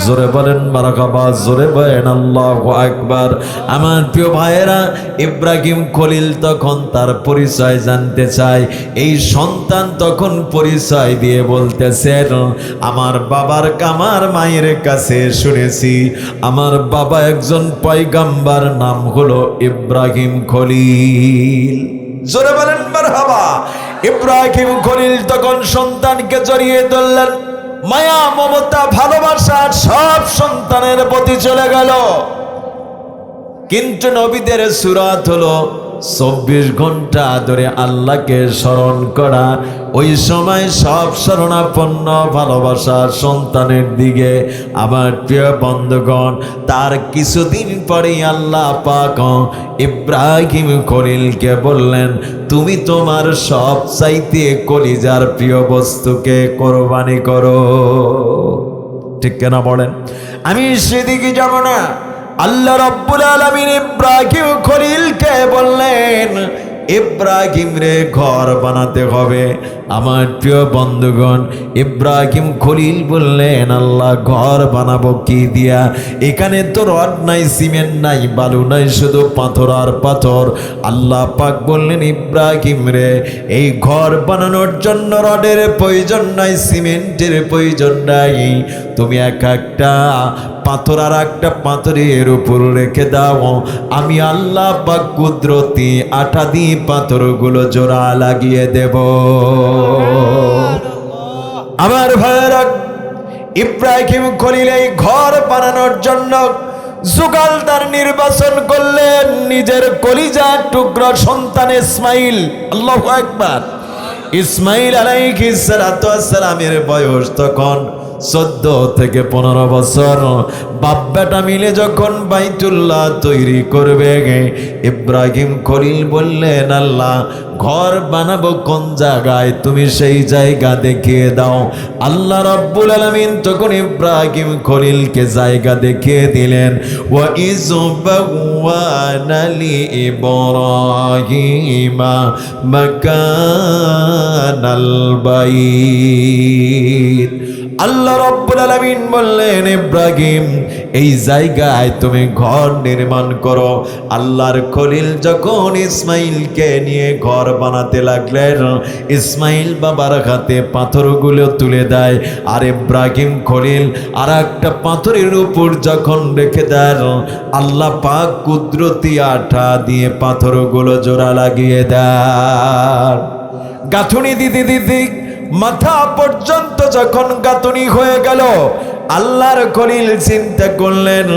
জোরে বলেন মারহাবা, জোরে বলেন আল্লাহু আকবার। আমার প্রিয় ভাইয়েরা, ইব্রাহিম খলিল তখন তার পরিচয় জানতে চায়। এই সন্তান তখন পরিচয় দিয়ে বলতেছেন, আমার বাবার কামার মায়ের কাছে শুনেছি আমার বাবা একজন পয়গাম্বার, নাম হলো ইব্রাহিম খলিল। জোরে বলেন মারহাবা। ইব্রাহিম খলিল তখন সন্তানকে জড়িয়ে ধরলেন, মায়া মমতা ভালোবাসা সব সন্তানের প্রতি চলে গেল। কিন্তু নবীদের সুরাত হলো 24 ঘন্টা ধরে আল্লাহকে স্মরণ করা। ওই সময় সব শরণাপন্ন ভালোবাসা সন্তানের দিকে। আমার প্রিয় বন্ধুগণ, তার কিছুদিন পরেই আল্লাহ পাক ইব্রাহিম খলিলকে বললেন, তুমি তোমার সব চাইতে কলিজার প্রিয় বস্তুকে কোরবানি করো। ঠিক কেনা বলেন? আমি সেদিকে যাব না। আল্লাহ রাব্বুল আলামিন ইব্রাহিম খলিলকে বললেন, ইব্রাহিম রে ঘর বানাতে হবে। আমার প্রিয় বন্ধুগণ, ইব্রাহিম খলিল বললেন, আল্লাহ ঘর বানাবো কি দিয়া? এখানে তো রড নাই, সিমেন্ট নাই, বালু নাই, শুধু পাথর আর পাথর। আল্লাহ পাক বললেন, ইব্রাহিম রে, এই ঘর বানানোর জন্য রডের প্রয়োজন নাই, সিমেন্টের প্রয়োজন নাই, তুমি একটা পাথর আর একটা পাথরের উপর রেখে দাও, আমি আল্লাহ পাক কুদরতি আঠা দিয়ে পাথরগুলো জোড়া লাগিয়ে দেব। আমার ভাইয়েরা, ইব্রাহিম খলিল এই ঘর বানানোর জন্য জুগালদার নির্বাচন করলেন নিজের কলিজার টুকরো সন্তান ইসমাইল। আল্লাহু আকবার। ইসমাইল আলাইহিস সালাতু ওয়াস সালামের বয়স তখন 14 থেকে 15 বছর। বাপ বেটা মিলে যখন বাইতুল্লাহ তৈরি করবে, ইব্রাহিম খলিল বললেন, আল্লাহ ঘর বানাবো কোন জায়গায়, তুমি সেই জায়গা দেখিয়ে দাও। আল্লাহ রাব্বুল আলামিন তখন ইব্রাহিম খলিলকে জায়গা দেখিয়ে দিলেন। ওয়া ইয বাওয়ানা লি ইব্রাহিমা মাকানাল বাইত। আল্লাহ রাব্বুল আলামিন বললেন, ইব্রাহিম এই জায়গায় তুমি ঘর নির্মাণ করো। আল্লাহর খলিল যখন ইসমাইলকে নিয়ে ঘর বানাতে লাগলেন, ইসমাইল বাবার হাতে পাথরগুলো তুলে দেয়, আর ইব্রাহিম খলিল আর একটা পাথরের উপর যখন রেখে দেন, আল্লাহ পাক কুদরতি আঠা দিয়ে পাথরগুলো জোড়া লাগিয়ে দেন। গাঁথুনি দিতে দিতে মাথা পর্যন্ত যখন গাঁথুনি হয়ে গেল, আল্লাহর খলিল চিন্তা করলেন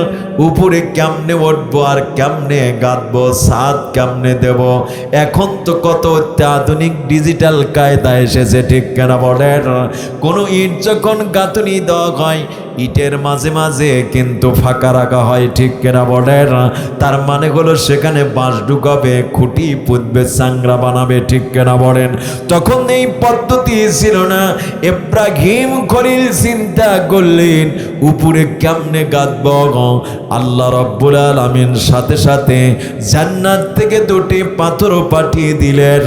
উপরে কেমনে উঠবো আর কেমনে গাঁথবো, ছাদ কেমনে দেব। এখন তো কত অত্যাধুনিক ডিজিটাল কায়দা এসেছে, ঠিক কেনা বলেন। কোনো ইট যখন গাঁথুনি দেওয়া হয় ইটের মাঝে মাঝে কিন্তু ফাঁকা রাখা হয়, ঠিক কেনা বলেন। তার মানে হলো সেখানে বাঁশ ঢুকাবে, খুঁটি পুঁতবে, চাংড়া বানাবে, ঠিক কেনা বলেন। তখন এই পদ্ধতি ছিল না। ইব্রাহিম খলিল চিন্তা করলেন উপরে কেমনে গাঁথব। আল্লাহ রাব্বুল আলামিন সাথে সাথে জান্নাত থেকে দুটি পাথর পাঠিয়ে দিলেন।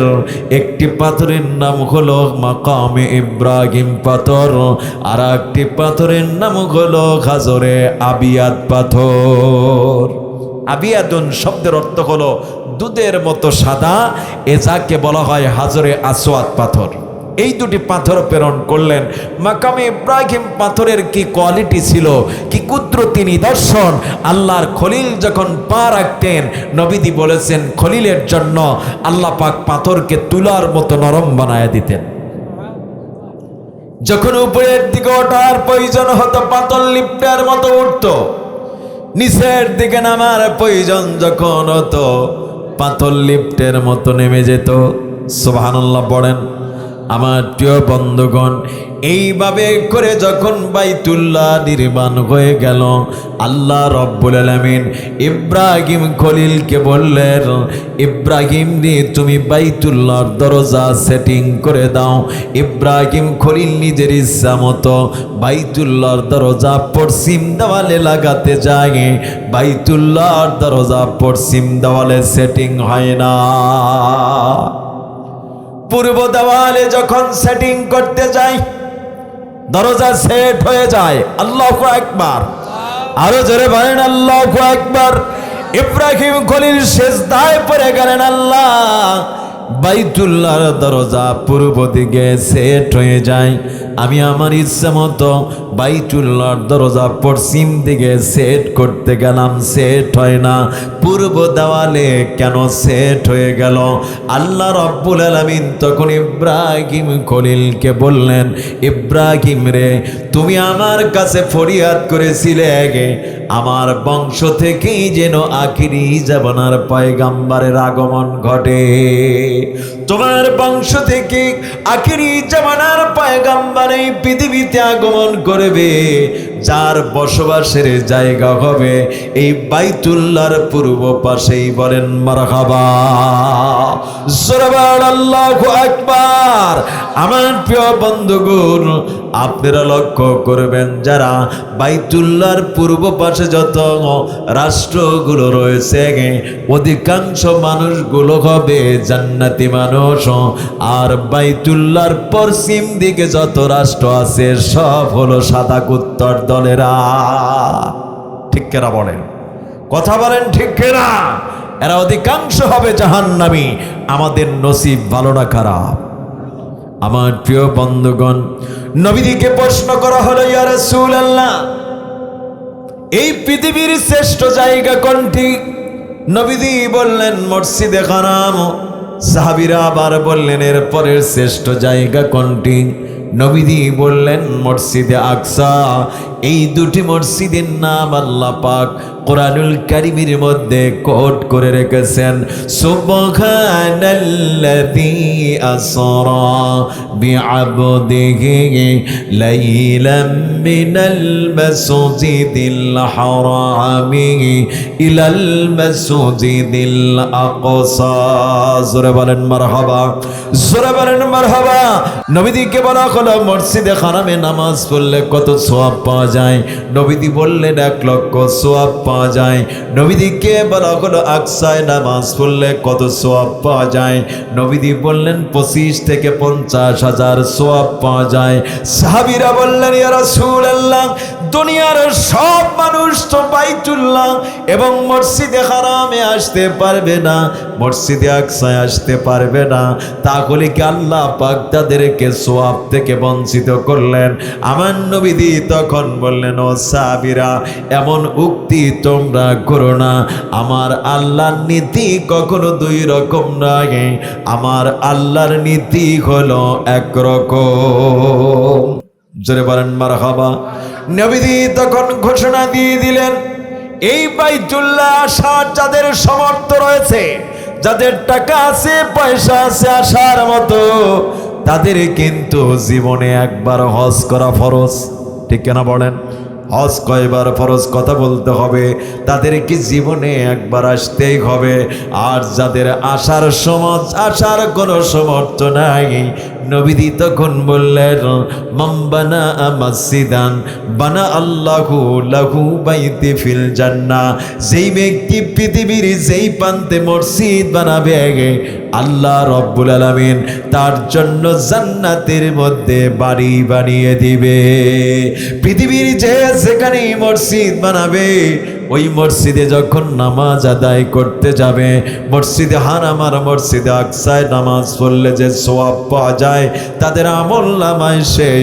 একটি পাথরের নাম হলো মাকামে ইব্রাহিম পাথর, আর একটি পাথরের নাম হলো হাজরে আবিয়াদ পাথর। আবিয়াদুন শব্দের অর্থ হলো দুধের মতো সাদা, এ যাকে বলা হয় হাজরে আসওয়াদ পাথর। এই দুটি পাথর প্রেরণ করলেন। মাকামে ইব্রাহিম পাথরের কি কোয়ালিটি ছিল, কি কুদরতি নিদর্শন। আল্লাহর খলিল যখন পা রাখতেন, নবীজি বলেছেন খলিলের জন্য আল্লাহ পাক পাথরকে তুলার মতো নরম বানায় দিতেন। যখন উপরের দিকে ওঠার প্রয়োজন হতো পাথর লিফটের মতো উঠতো, নিচের দিকে নামার প্রয়োজন যখন হতো পাথর লিফটের মতো নেমে যেত। সুবহানাল্লাহ পড়েন। আমার প্রিয় বন্ধুগণ, এইভাবে করে যখন বাইতুল্লাহ নির্মাণ হয়ে গেল, আল্লাহ রব্বুল আলামিন ইব্রাহিম খলিলকে বললেন, ইব্রাহিম রে তুমি বাইতুল্লাহর দরজা সেটিং করে দাও। ইব্রাহিম খলিল নিজের ইচ্ছা মতো বাইতুল্লাহর দরজা পশ্চিম দেওয়ালে লাগাতে যায়। বাইতুল্লাহর দরজা পশ্চিম দেওয়ালে সেটিং হয় না। পূর্ব দেওয়ালে যখন সেটিং করতে যাই দরজা সেট হয়ে যায়। আল্লাহু আকবার, আরো জোরে বলেন আল্লাহু আকবার। ইব্রাহিম খলিল সিজদায় পড়ে গেলেন, আল্লাহ বাইতুল্লাহর দরজা পূর্ব দিকে সেট হয়ে যায়, আমি আমার ইচ্ছা মতো বাইতুল্লাহর দরজা পশ্চিম দিকে সেট করতে গেলাম, সেট হয় না। পূর্ব দেওয়ালে কেন সেট হয়ে গেল? আল্লাহ রাব্বুল আলামিন তখন ইব্রাহিম খলিলকে বললেন, ইব্রাহিম রে তুমি আমার কাছে ফরিয়াদ করেছিলে আমার বংশ থেকেই যেন আখিরি জামানার পয়গাম্বরের আগমন ঘটে। তোমার বংশ থেকে আখিরি জামানার পয়গাম্বর এই পৃথিবীতে আগমন করবে, যার বসবাসের জায়গা হবে এই বাইতুল্লাহর পূর্ব পাশেই। বলেন মারহাবা, জোরে বলেন আল্লাহু আকবার। আমার প্রিয় বন্ধুগণ, আপনারা লক্ষ্য করবেন যারা বাইতুল্লাহর পূর্ব পাশে যত রাষ্ট্রগুলো রয়েছে অধিকাংশ মানুষগুলো হবে জান্নাতি মানুষ, আর বাইতুল্লাহর পশ্চিম দিকে যত রাষ্ট্র আছে সব হলো সাদা কুত্তর দলেরা। ঠিক কেনা বলেন, কথা বলেন ঠিক কেনা? এরা অধিকাংশ হবে জাহান্নামী। আমাদের নসিব ভালো না খারাপ? আমার প্রিয় বন্ধুগণ, নবীজিকে প্রশ্ন করা হলো, ইয়া রাসূলুল্লাহ এই পৃথিবীর শ্রেষ্ঠ জায়গা কোনটি? নবীজি বললেন মসজিদে হারাম। সাহাবীরা আবার বললেন এর পরের শ্রেষ্ঠ জায়গা কোনটি? নবীজি বললেন মসজিদে আকসা। এই দুটি মসজিদের নাম আল্লাহ পাক কোরআনুল কারীমের মধ্যে কোট করে রেখেছেন। সুবহানাল্লাযী আসরা বিআবদিহি লাইলাম মিনাল মাসজিদিল হারামি ইলাল মাসজিদিল আকসা। জোরে বলেন মারহাবা, জোরে বলেন মারহাবা। নবীজিকে বলা হলো মসজিদে হারামে নামাজ পড়লে কত সওয়াব পাওয়া যায়? নবীজি বললেন 1 লক্ষ সওয়াব পাওয়া যায়। নবীজিকে বলা হলো আকসায় নামাজ পড়লে কত সওয়াব পাওয়া যায়? নবীজি বললেন 25 থেকে 50,000 সওয়াব পাওয়া যায়। সাহাবীরা বললেন ইয়া রাসূলুল্লাহ দুনিয়ার সব মানুষ তো বাইতুল্লাহ এবং মসজিদে হারামে আসতে পারবে না, মসজিদে আকসায় আসতে পারবে না, তাহলে কি আল্লাহ পাক তাদেরকে সওয়াব থেকে বঞ্চিত করলেন? আমার নবীজি তখন বললেন, ও সাহাবীরা এমন উক্তি তোমরা করো না। আমার আল্লাহর নীতি কখনো 2 রকম নয়, আমার আল্লাহর নীতি হলো 1 রকম। জোরে বলেন মারহাবা। নবীজি তখন ঘোষণা দিয়ে দিলেন, এই বাইতুল্লাহ আসার যাদের সামর্থ্য রয়েছে, যাদের টাকা আছে, পয়সা আছে আসার মতো, তাদের কিন্তু জীবনে একবার হজ করা ফরজ। ঠিক কিনা বলেন? হজ কয়বার ফরজ কথা বলতে হবে, তাদেরকে জীবনে একবার আসতেই হবে। আর যাদের আসার কোনো সামর্থ্য নাই, নবীজি তখন বললেন, মান বানা মাসজিদান বানা আল্লাহু লাহু বাইতি ফিল জান্নাহ, যেই ব্যক্তি পৃথিবীর যেই প্রান্তে মসজিদ বানাবে, আল্লাহ রব্বুল আলামিন তার জন্য জান্নাতের মধ্যে বাড়ি বানিয়ে দিবে। পৃথিবীর যেখানে মসজিদ বানাবে, ওই মসজিদে যখন নামাজ আদায় করতে যাবে, মসজিদে হারাম আর মসজিদে আকসায় নামাজ পড়লে যে সওয়াব পাওয়া যায়, তাদের আমল নামায় সেই